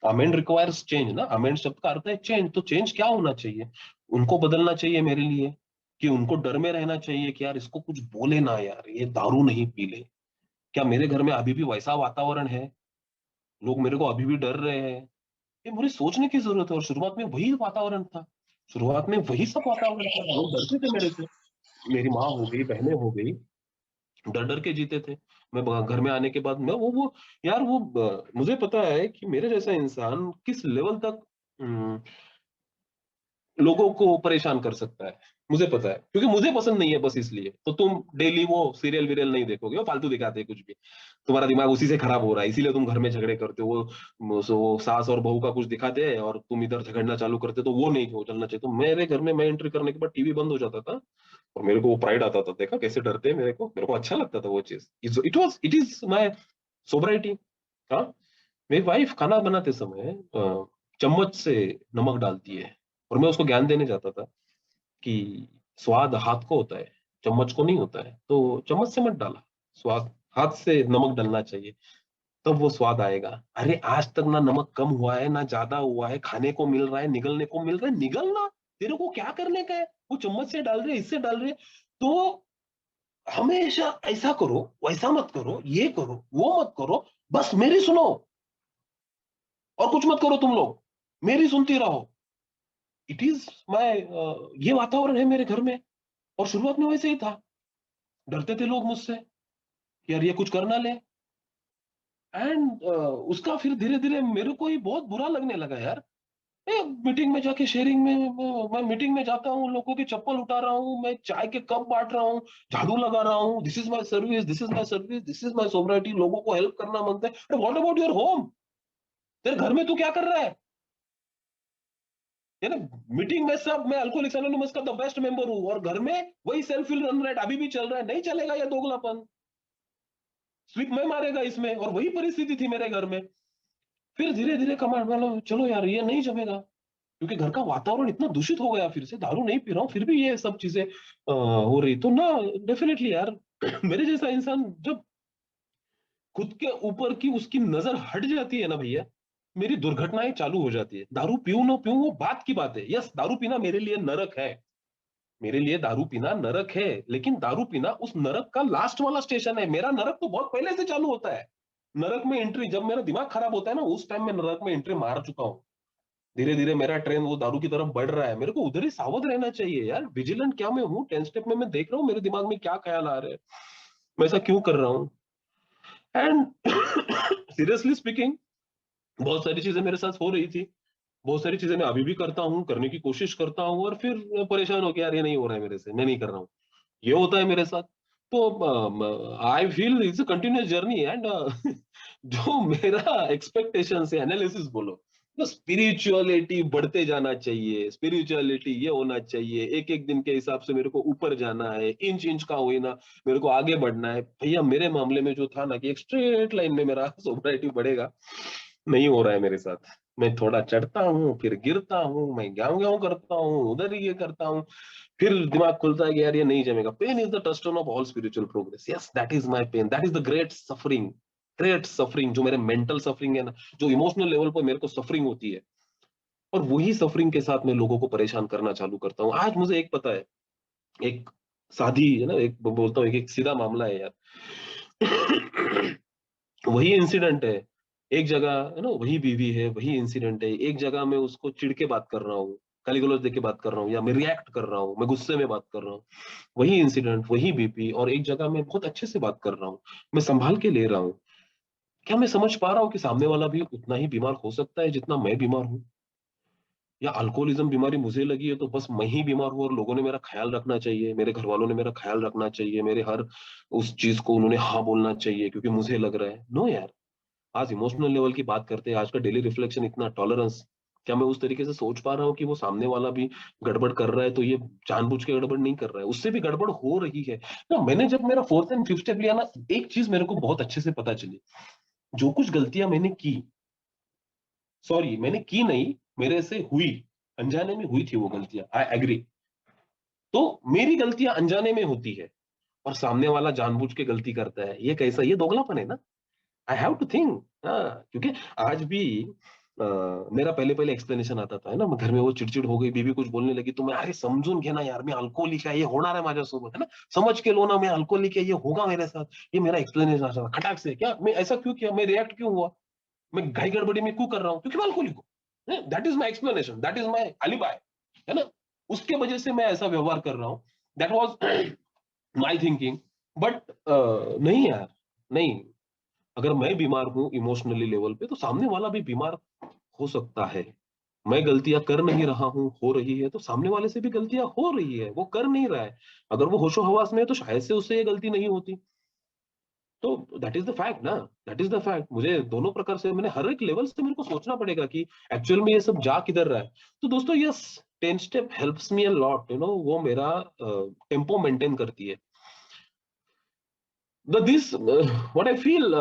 अमेंड रिक्वायर्स चेंज ना, अमेंड शब्द का अर्थ है चेंज, तो चेंज क्या होना चाहिए? उनको बदलना चाहिए मेरे लिए, कि उनको डर में रहना चाहिए कि यार इसको कुछ बोले ना यार, ये दारू नहीं पी ले? क्या मेरे घर में अभी भी वैसा वातावरण है? लोग मेरे को अभी भी डर रहे हैं? ये मुझे सोचने की जरूरत है। और शुरुआत में वही वातावरण था, शुरुआत में वही सब वातावरण था, लोग डरते थे मेरे से। मेरी माँ हो गई, बहनें हो गई, डर डर के जीते थे। मैं घर में आने के बाद मैं वो यार वो मुझे पता है कि मेरे जैसा इंसान किस लेवल तक लोगों को परेशान कर सकता है। मुझे पता है, क्योंकि मुझे पसंद नहीं है, बस इसलिए तो तुम डेली वो सीरियल वीरियल नहीं देखोगे, वो फालतू दिखाते हैं कुछ भी। तुम्हारा दिमाग उसी से खराब हो रहा है, इसीलिए तुम घर में झगड़े करते हो। वो सास और बहू का कुछ दिखाते हैं और तुम इधर झगड़ना चालू करते हो, तो वो नहीं हो चलना चाहिए। तो मेरे घर में मैं एंट्री करने के बाद टीवी बंद हो जाता था, और मेरे को वो प्राइड आता था, देखा कैसे डरते हैं मेरे को अच्छा लगता था वो चीज। It is my sobriety. हाँ, मेरी वाइफ खाना बनाते समय चम्मच से नमक डालती है, और मैं उसको ज्ञान देने जाता था कि स्वाद हाथ को होता है, चम्मच को नहीं होता है, तो चम्मच से मत डाला, स्वाद हाथ से नमक डालना चाहिए, तब वो स्वाद आएगा। अरे आज तक ना नमक कम हुआ है ना ज्यादा हुआ है, खाने को मिल रहा है, निगलने को मिल रहा है, निगलना, तेरे को क्या करने का है? वो चम्मच से डाल रहे, इससे डाल रहे, तो हमेशा ऐसा करो, वैसा मत करो, ये करो, वो मत करो, बस मेरी सुनो, और कुछ मत करो तुम लोग, मेरी सुनती रहो। इट इज माय, ये वातावरण है मेरे घर में। और शुरुआत में वैसे ही था, डरते थे लोग मुझसे कि यार ये कुछ करना ले। एंड उसका फिर धीरे धीरे मेरे को ही बहुत बुरा लगने लगा यार। मीटिंग में जाके शेयरिंग में, मैं मीटिंग में जाता हूँ, लोगों की चप्पल उठा रहा हूँ, मैं चाय के कप बांट रहा हूँ, झाड़ू लगा रहा हूँ, this is my service, this is my service, this is my sobriety, लोगों को हेल्प करना मनता है। What about your home? तेरे घर में तू क्या कर रहा है? है ना, मीटिंग में सब मैं अल्कोहलिक्स एनोनिमस का द बेस्ट मेंबर हूँ, और घर में वही सेल्फ फिल रन रेट अभी भी चल रहा है। नहीं चलेगा ये दोगलापन, स्वीप में मारेगा इसमें। और वही परिस्थिति थी मेरे घर में। फिर धीरे धीरे कमांड वाला, चलो यार ये नहीं जमेगा, क्योंकि घर का वातावरण इतना दूषित हो गया, फिर से दारू नहीं पी रहा हूँ फिर भी ये सब चीजें हो रही, तो ना, डेफिनेटली यार मेरे जैसा इंसान जब खुद के ऊपर की उसकी नजर हट जाती है ना भैया, मेरी दुर्घटनाएं चालू हो जाती है। दारू पीऊं ना पीऊं वो बात की बात है, यस दारू पीना मेरे लिए नरक है, मेरे लिए दारू पीना नरक है, लेकिन दारू पीना उस नरक का लास्ट वाला स्टेशन है। मेरा नरक तो बहुत पहले से चालू होता है। नरक में एंट्री जब मेरा दिमाग खराब होता है ना, उस टाइम में नरक में एंट्री मार चुका हूँ। धीरे धीरे मेरा ट्रेन वो दारू की तरफ बढ़ रहा है, मेरे को उधर ही सावध रहना चाहिए यार। विजिलेंट क्या मैं हूँ, 10 स्टेप में मैं देख रहा हूँ मेरे दिमाग में क्या ख्याल आ रहे हैं, मैं ऐसा क्यों कर रहा हूँ। एंड सीरियसली स्पीकिंग, बहुत सारी चीजें मेरे साथ हो रही थी, बहुत सारी चीजें मैं अभी भी करता हूँ, करने की कोशिश करता हूँ, और फिर परेशान हो के यार ये नहीं हो रहा है मेरे से, मैं नहीं कर रहा हूँ, ये होता है मेरे साथ। तो I feel it's a continuous journey. And जो मेरा एक्सपेक्टेशन से एनालिसिस बोलो, तो स्पिरिचुअलिटी बढ़ते जाना चाहिए, स्पिरिचुअलिटी ये होना चाहिए, एक एक दिन के हिसाब से मेरे को ऊपर जाना है, इंच इंच का हुई ना, मेरे को आगे बढ़ना है। भैया मेरे मामले में जो था ना, कि एक स्ट्रेट लाइन में मेरा सोब्राइटी बढ़ेगा, नहीं हो रहा है मेरे साथ। मैं थोड़ा चढ़ता हूँ, फिर गिरता हूँ, मैं ग्याऊं ग्याऊं करता हूँ, उधर ही ये करता हूँ, फिर दिमाग खुलता है कि यार ये नहीं जमेगा। Pain is the touchstone of all spiritual progress, yes that is my pain, that is the great suffering. Great suffering जो मेरे मेंटल सफरिंग है ना, जो इमोशनल लेवल पर मेरे को सफरिंग होती है, और वही सफरिंग के साथ मैं लोगों को परेशान करना चालू करता हूँ। आज मुझे एक पता है, एक साधी है ना, एक बोलता हूँ, एक सीधा मामला है यार। वही इंसिडेंट है, एक जगह है ना, वही बीवी है, वही इंसिडेंट है, एक जगह मैं उसको चिढ़ के बात कर रहा हूँ, गाली गलौज देके बात कर रहा हूँ, या मैं रिएक्ट कर रहा हूँ, मैं गुस्से में बात कर रहा हूँ, वही इंसिडेंट, वही बीपी। और एक जगह मैं बहुत अच्छे से बात कर रहा हूँ, मैं संभाल के ले रहा हूँ। क्या मैं समझ पा रहा हूँ कि सामने वाला भी उतना ही बीमार हो सकता है जितना मैं बीमार हूँ? या अल्कोहलिज्म बीमारी मुझे लगी है तो बस मैं ही बीमार हूँ, और लोगों ने मेरा ख्याल रखना चाहिए, मेरे घर वालों ने मेरा ख्याल रखना चाहिए, मेरे हर उस चीज को उन्होंने हाँ बोलना चाहिए क्योंकि मुझे लग रहा है? नो यार, आज इमोशनल लेवल की बात करते हैं, आज का डेली रिफ्लेक्शन इतना टॉलरेंस, क्या मैं उस तरीके से सोच पा रहा हूँ कि वो सामने वाला भी गड़बड़ कर रहा है तो ये जानबूझ के गड़बड़ नहीं कर रहा है, उससे भी गड़बड़ हो रही है ना। मैंने जब मेरा फोर्थ एंड फिफ्थ स्टेप लिया ना, एक चीज मेरे को बहुत अच्छे से पता चली, जो कुछ गलतियां मैंने की, सॉरी मैंने की नहीं, मेरे से हुई, अनजाने में हुई थी वो गलतियां, आई एग्री। तो मेरी गलतियां अनजाने में होती है और सामने वाला जानबूझ के गलती करता है, ये कैसा, ये दोगलापन है ना। आई हैव टू थिंक, क्योंकि आज भी मेरा पहले पहले एक्सप्लेनेशन आता था है ना, घर में वो चिड़चिड़ हो गई, बीवी कुछ बोलने लगी तो मैं, अरे समझून घे ना यार, मी अल्कोहोलिक आहे, हे होणार आहे माझ्यासोबत, है ना, समझ के लो ना, मैं अल्कोहोलिक है, ये होगा मेरे साथ, ये मेरा एक्सप्लेनेशन आता था खटाक से, क्या मैं ऐसा क्यों किया, मैं रिएक्ट क्यों हुआ, मैं घाई गड़बड़ी में क्यों कर रहा हूँ, क्योंकि मैं अल्कोहलिक हूँ, that is my explanation, that is my alibi, है ना, उसके वजह से मैं ऐसा व्यवहार कर रहा हूँ, that was my thinking. But नहीं यार, नहीं, अगर मैं बीमार हूं इमोशनली लेवल पे, तो सामने वाला भी बीमार हो सकता है। मैं गलतियां कर नहीं रहा हूं, हो रही है, तो सामने वाले से भी गलतियां हो रही है, वो कर नहीं रहा है, अगर वो होशो हवास में है तो शायद से उससे ये गलती नहीं होती। तो दैट इज द फैक्ट ना, दैट इज द फैक्ट। मुझे दोनों प्रकार से, मैंने हर एक लेवल से मेरे को सोचना पड़ेगा कि एक्चुअल में ये सब जा किधर रहा है। तो दोस्तों, yes, 10 step helps me a lot, वो मेरा टेम्पो मेंटेन करती है। This what I feel,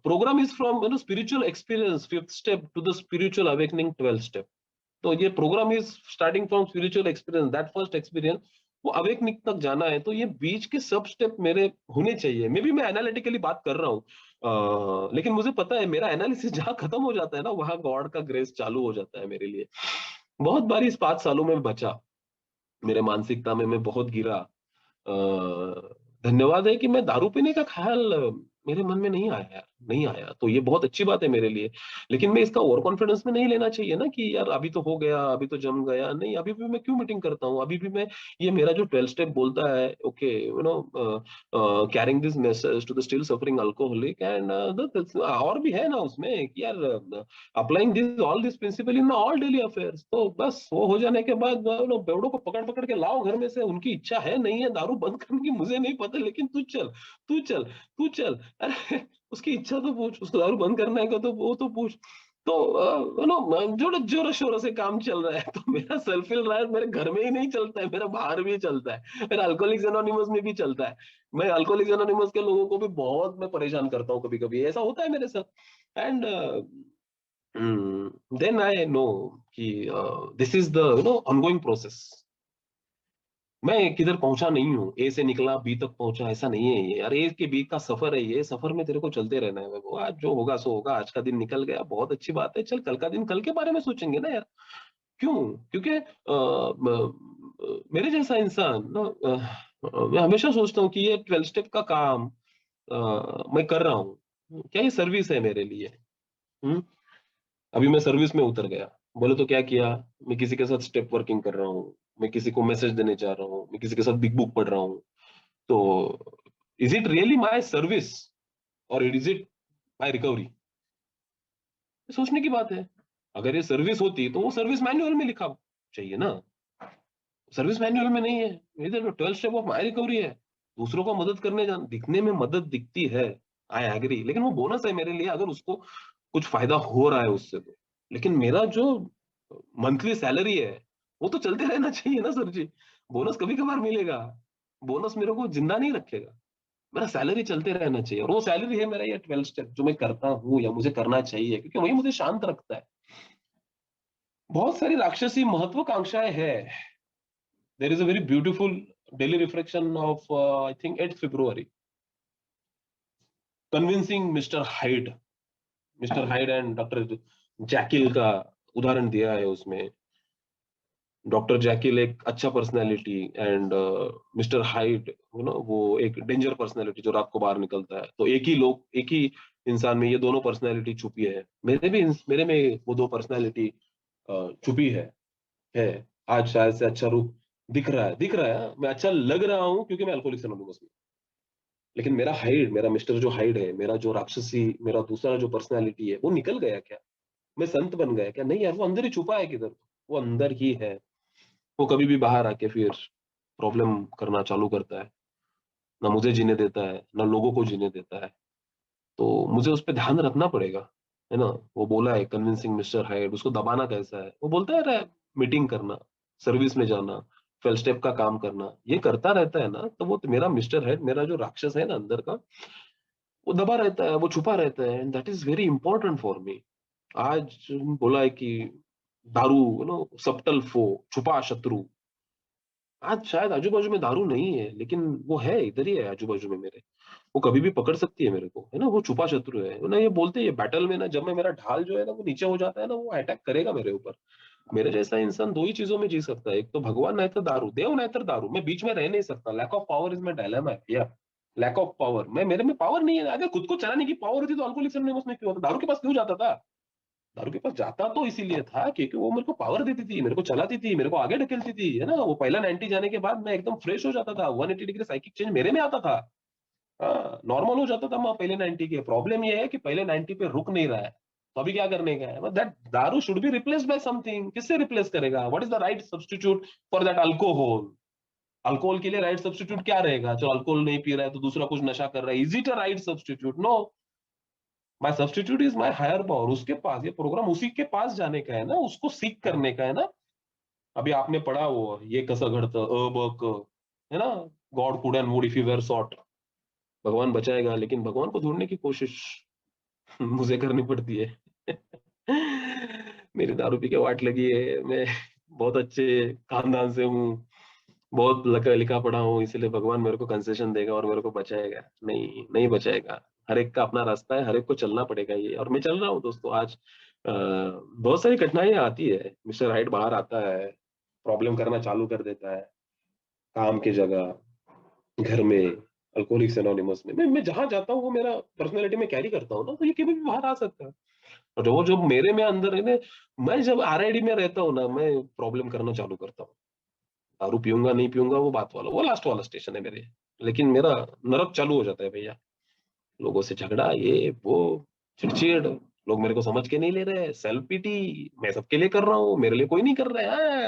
program is from spiritual experience, fifth step, to the spiritual awakening, 12th step. तो ये programme is starting from spiritual experience, that first experience, वो awakening तक जाना है, तो ये बीच के सब स्टेप मेरे होने चाहिए। मे बी मैं एनालिटिकली बात कर रहा हूँ, लेकिन मुझे पता है मेरा एनालिसिस जहां खत्म हो जाता है ना, वहां गॉड का ग्रेस चालू हो जाता है मेरे लिए। बहुत बार इस 5 सालों में बचा, मेरे मानसिकता में मैं बहुत गिरा। धन्यवाद है कि मैं दारू पीने का ख्याल मेरे मन में नहीं आया यार, नहीं आया, तो ये बहुत अच्छी बात है मेरे लिए। लेकिन मैं इसका ओवर कॉन्फिडेंस में नहीं लेना चाहिए ना कि यार अभी तो हो गया, अभी तो जम गया, नहीं, अभी भी मैं क्यों मीटिंग करता हूँ, अभी भी मैं, ये मेरा जो 12 स्टेप बोलता है, okay, carrying this message to the still suffering alcoholic and, और भी है ना उसमें कि यार, applying this all this principle in all daily affairs, तो बस वो हो जाने के बाद बेवड़ों को पकड़ पकड़ के लाओ घर में से, उनकी इच्छा है नहीं है दारू बंद करने की, मुझे नहीं पता, लेकिन तू चल, तू चल, तू चल, अरे उसकी इच्छा तो पूछ, उसको दारू बंद करना है तो वो तो पूछ। तो जोर जोर शोर से काम चल रहा है, तो मेरा सेल्फ हेल्प रहा है, मेरे घर में ही नहीं चलता है, मेरा बाहर भी चलता है, मेरा अल्कोहलिक्स एनोनिमस में भी चलता है। मैं अल्कोहलिक्स एनोनिमस के लोगों को भी बहुत मैं परेशान करता हूँ, कभी कभी ऐसा होता है मेरे साथ। एंड देन आई नो कि this is the ongoing process. मैं किधर पहुंचा नहीं हूँ, ए से निकला बी तक पहुंचा, ऐसा नहीं है ये यार, ए के बी का सफर है, ये सफर में तेरे को चलते रहना है। वो आज जो होगा सो होगा, आज का दिन निकल गया, बहुत अच्छी बात है, चल कल का दिन कल के बारे में सोचेंगे ना यार। क्यों? क्योंकि मेरे जैसा इंसान ना, मैं हमेशा सोचता हूँ कि ये 12 स्टेप का काम मैं कर रहा हूँ, क्या ये सर्विस है मेरे लिए? हम्म? अभी मैं सर्विस में उतर गया, बोले तो क्या किया, मैं किसी के साथ स्टेप वर्किंग कर रहा हूँ, मैं किसी को मैसेज देने जा रहा हूँ, मैं किसी के साथ बिग बुक पढ़ रहा हूँ। तो is it really my service और इज इट माय रिकवरी? सोचने की बात है। अगर ये सर्विस होती तो वो सर्विस मैन्युअल में लिखा चाहिए ना, सर्विस मैन्युअल में नहीं है। इधर 12 स्टेप ऑफ माय रिकवरी है, दूसरों को मदद करने जाना, दिखने में मदद दिखती है, आई एग्री, लेकिन वो बोनस है मेरे लिए अगर उसको कुछ फायदा हो रहा है उससे तो। लेकिन मेरा जो मंथली सैलरी है, वो तो चलते रहना चाहिए ना सर जी। बोनस कभी कभार मिलेगा, बोनस मेरे को जिंदा नहीं रखेगा, मेरा सैलरी चलते रहना चाहिए, और वो सैलरी है मेरा ये 12 स्टेप जो मैं करता हूँ या मुझे करना चाहिए, क्योंकि वही मुझे शांत रखता है। बहुत सारी राक्षसी महत्वाकांक्षाएं है। There is a very beautiful daily reflection of I think 8 फरवरी, convincing mister Hyde, mister Hyde and doctor Jekyll का उदाहरण दिया है उसमें। डॉक्टर जैकिल एक अच्छा पर्सनैलिटी एंड मिस्टर हाइड, वो एक डेंजर पर्सनैलिटी जो रात को बाहर निकलता है। तो एक ही इंसान में ये दोनों पर्सनैलिटी छुपी है, मेरे में वो दो पर्सनैलिटी छुपी है। आज शायद से अच्छा रूप दिख रहा है, मैं अच्छा लग रहा हूँ क्योंकि मैं अल्कोहलिक्स एनोनिमस में। लेकिन मेरा हाइड, मेरा मिस्टर जो हाइड है, मेरा जो राक्षसी, मेरा दूसरा जो पर्सनैलिटी है, वो निकल गया क्या? मैं संत बन गया क्या? नहीं यार, वो अंदर ही छुपा है किधर, वो अंदर ही है। वो कभी भी बाहर आके फिर प्रॉब्लम करना चालू करता है, ना मुझे जीने देता है ना लोगों को जीने देता है। तो मुझे उस पे ध्यान रखना पड़ेगा, है ना? वो बोला है कन्विंसिंग मिस्टर हाइड, उसको दबाना कैसा है? वो बोलता है अरे मीटिंग करना, सर्विस में जाना, 12 स्टेप का काम करना, ये करता रहता है ना, तो वो तो मेरा मिस्टर हाइड, मेरा जो राक्षस है ना अंदर का, वो दबा रहता है, वो छुपा रहता है, and that is very important for me. आज बोला है कि दारू, सबटल फो, छुपा शत्रु। आज शायद आजू बाजू में दारू नहीं है, लेकिन वो है, इधर ही है आजू बाजू में मेरे। वो कभी भी पकड़ सकती है मेरे को, है ना? वो छुपा शत्रु है ना, ये बोलते हैं ये बैटल में ना, जब मैं, मेरा ढाल जो है ना वो नीचे हो जाता है ना, वो अटैक करेगा मेरे ऊपर। मेरे जैसा इंसान दो ही चीजों में जी सकता है, एक तो भगवान, नहीं तो दारू, देव नहीं तो दारू, मैं बीच में रह नहीं सकता। Lack of power is my dilemma या लैक ऑफ पावर, मैं, मेरे में पावर नहीं है। अगर खुद को चलाने की पावर होती तो अल्कोहलिक्स एनोनिमस में क्यों होता, दारू के पास क्यों जाता था? दारू के पास जाता तो इसीलिए था क्योंकि वो मेरे को पावर देती थी, मेरे को चलाती थी, मेरे को आगे ढकेलती थी, है ना? वो पहला 90 जाने के बाद मैं एकदम फ्रेश हो जाता था, 180 डिग्री साइकिक चेंज मेरे में आता था। हाँ, नॉर्मल हो जाता था मैं पहले 90 के। प्रॉब्लम ये है कि पहले 90 पे रुक नहीं रहा है, तो अभी क्या करने का है? दैट दारू should be replaced by something. किससे रिप्लेस करेगा? What is the right substitute for that alcohol? Alcohol के लिए राइट सब्स्टिट्यूट क्या रहेगा? जो अल्कोहल नहीं पी रहा है तो दूसरा कुछ नशा कर रहा है, is it a right substitute? No. My substitute is my higher power, उसके पास, ये प्रोग्राम उसी के पास जाने का है ना, उसको सीख करने का है ना। अभी आपने पढ़ा वो, ये कसं घडतं, ब क, है ना? God could and would if you were sought. भगवान बचाएगा, लेकिन भगवान को ढूंढने की कोशिश मुझे करनी पड़ती है। मेरी दारू पी के वाट लगी है, मैं बहुत अच्छे खानदान से हूँ, बहुत लिखा पढ़ा हूँ, इसलिए भगवान मेरे को कंसेशन देगा और मेरे को बचाएगा? नहीं, नहीं बचाएगा। हर एक का अपना रास्ता है, हर एक को चलना पड़ेगा ये, और मैं चल रहा हूँ दोस्तों। आज बहुत सारी कठिनाइयां आती है, मिस्टर राइट बाहर आता है, प्रॉब्लम करना चालू कर देता है, काम की जगह, घर में, अल्कोहलिक्स एनोनिमस में। मैं जहां जाता हूँ वो मेरा पर्सनैलिटी में कैरी करता हूँ ना, तो ये कभी भी बाहर आ सकता है। और वो जो मेरे में अंदर है ना, मैं जब आरआईडी में रहता हूँ ना, मैं प्रॉब्लम करना चालू करता हूँ। दारू पीऊंगा नहीं पीऊंगा वो बात वाला, वो लास्ट वाला स्टेशन है मेरे। लेकिन मेरा नरक चालू हो जाता है भैया। लोगों से झगड़ा, ये वो, चिड़चिड़, लोग मेरे को समझ के नहीं ले रहे, सेल्फ पीटी, मैं सबके लिए कर रहा हूँ, मेरे लिए कोई नहीं कर रहा है।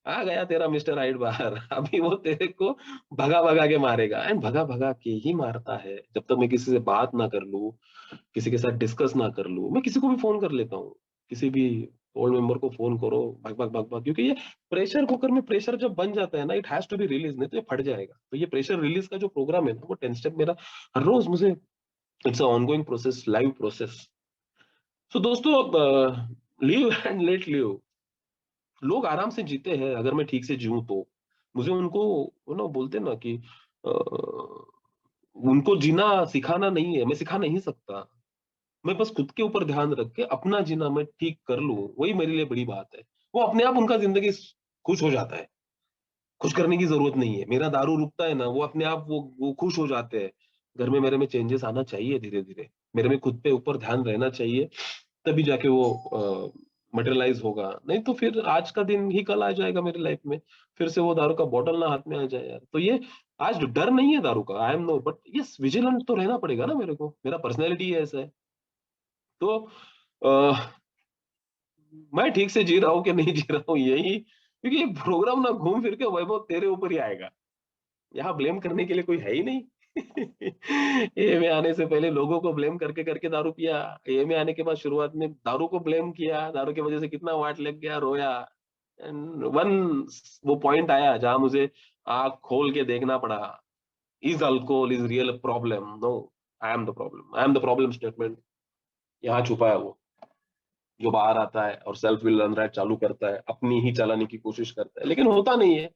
आ गया तेरा मिस्टर राइट बाहर। अभी वो तेरे को भगा भगा के मारेगा, एंड भगा भगा के ही मारता है। जब तक मैं किसी से बात ना कर लूं, किसी के साथ डिस्कस ना कर लूं, मैं किसी को भी फोन कर लेता हूँ। किसी भी ओल्ड मेंबर को फोन करो, भग भग भग भग, क्योंकि ये प्रेशर कुकर में प्रेशर जब बन जाता है ना, it has to be release, नहीं तो ये फट जाएगा। तो ये प्रेशर रिलीज का जो प्रोग्राम है ना, वो 10 स्टेप मेरा हर रोज मुझे, it's a ongoing process, live process. So दोस्तों, लिव एंड लेट लिव। लोग आराम से जीते हैं अगर मैं ठीक से जीऊं तो। मुझे उनको, वो ना बोलते हैं ना कि अ, उनको जीना सिखाना नहीं है, मैं सिखा नहीं सकता। मैं बस खुद के ऊपर ध्यान रख के अपना जीना मैं ठीक कर लूं, वही मेरे लिए बड़ी बात है। वो अपने आप उनका जिंदगी खुश हो जाता है, खुश करने की जरूरत नहीं है। मेरा दारू रुकता है ना, वो अपने आप वो खुश हो जाते हैं। घर में मेरे में चेंजेस आना चाहिए धीरे धीरे, मेरे में खुद पे ऊपर ध्यान रहना चाहिए, तभी जाके वो मटेरियलाइज होगा। नहीं तो फिर आज का दिन ही कल आ जाएगा मेरी लाइफ में, फिर से वो दारू का बॉटल ना हाथ में आ जाए यार। तो ये आज डर नहीं है दारू का, I am no, but yes vigilant तो रहना पड़ेगा ना मेरे को, मेरा पर्सनैलिटी ऐसा है। तो अ, मैं ठीक से जी रहा हूँ कि नहीं जी रहा हूँ, यही, क्योंकि ये प्रोग्राम ना घूम फिर के वैभव तेरे ऊपर ही आएगा। यहाँ ब्लेम करने के लिए कोई है ही नहीं। ये में आने से पहले लोगों को ब्लेम करके करके दारू पिया, ये में आने के बाद शुरुआत में दारू को ब्लेम किया, दारू की वजह से कितना वाट लग गया, रोया। एंड वन वो पॉइंट आया जहां मुझे आंख खोल के देखना पड़ा, is alcohol is real problem? No, I am the problem, I am the problem statement. यहाँ छुपा है वो, जो बाहर आता है और सेल्फ विल अनराइट चालू करता है, अपनी ही चलाने की कोशिश करता है, लेकिन होता नहीं है,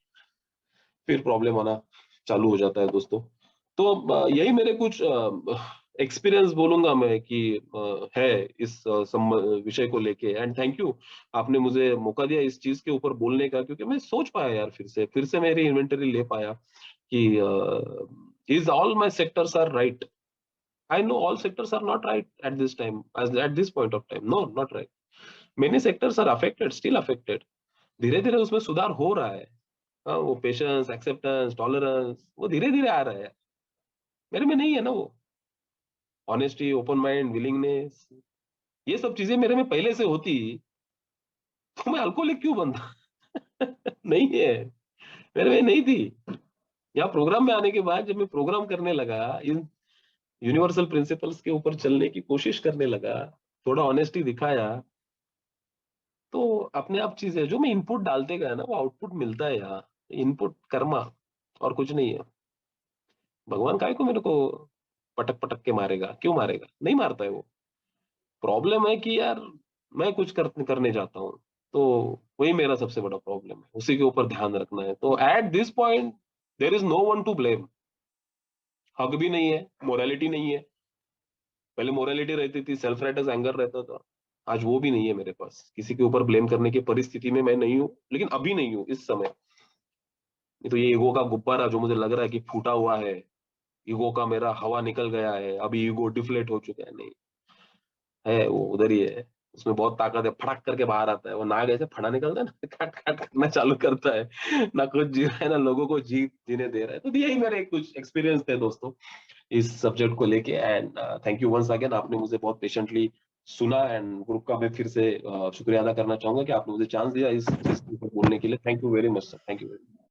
फिर प्रॉब्लम आना चालू हो जाता है दोस्तों। तो यही मेरे कुछ एक्सपीरियंस बोलूंगा मैं कि है इस विषय को लेके। एंड थैंक यू, आपने मुझे मौका दिया इस चीज के ऊपर बोलने का, क्योंकि मैं सोच पाया यार, फिर से मेरी इन्वेंटरी ले पाया कि is all my sectors are right? I know all sectors are not right at this time, at this point of time, no not right. Many sectors are affected, still affected. धीरे धीरे उसमें सुधार हो रहा है। हाँ, वो पेशेंस, एक्सेप्टेंस, टॉलरेंस, वो धीरे धीरे आ रहा है। मेरे में नहीं है ना वो ऑनेस्टी, ओपन माइंड, विलिंगनेस, ये सब चीजें मेरे में पहले से होती, तो मैं अल्कोहलिक क्यों बनता? नहीं है, मेरे में नहीं थी। यहाँ प्रोग्राम में आने के बाद जब मैं प्रोग्राम करने लगा, इन यूनिवर्सल प्रिंसिपल्स के ऊपर चलने की कोशिश करने लगा, थोड़ा ऑनेस्टी दिखाया, तो अपने आप चीजें जो मैं इनपुट डालते गया ना वो आउटपुट मिलता है यार। इनपुट कर्मा, और कुछ नहीं है। भगवान काहे को मेरे को पटक पटक के मारेगा, क्यों मारेगा? नहीं मारता है वो। प्रॉब्लम है कि यार मैं कुछ करने जाता हूँ, तो वही मेरा सबसे बड़ा प्रॉब्लम है, उसी के ऊपर ध्यान रखना है। तो at this point there is no one to blame. हक भी नहीं है, मोरालिटी नहीं है। पहले मोरालिटी रहती थी, सेल्फ राइटस एंगर रहता था। आज वो भी नहीं है मेरे पास, किसी के ऊपर ब्लेम करने की परिस्थिति में मैं नहीं हूँ, लेकिन अभी नहीं हूँ इस समय। नहीं तो ये ईगो का गुब्बारा जो मुझे लग रहा है कि फूटा हुआ है, ईगो का मेरा हवा निकल गया है, अभी ईगो डिफ्लेट हो चुका है, नहीं है, वो उधर ही है। उसमें बहुत ताकत है, फड़क करके बाहर आता है। वो नाग ऐसे फड़ा निकलता है ना, काट काट करना चालू करता है, ना खुद जी रहा है ना लोगों को जीने दे रहा है। तो यही मेरे कुछ एक्सपीरियंस थे दोस्तों इस सब्जेक्ट को लेके। And thank you once again, आपने मुझे बहुत पेशेंटली सुना। एंड ग्रुप का मैं फिर से शुक्रिया अदा करना चाहूंगा कि आपने मुझे चांस दिया इस चीज के ऊपर बोलने के लिए। Thank you very much sir, thank you.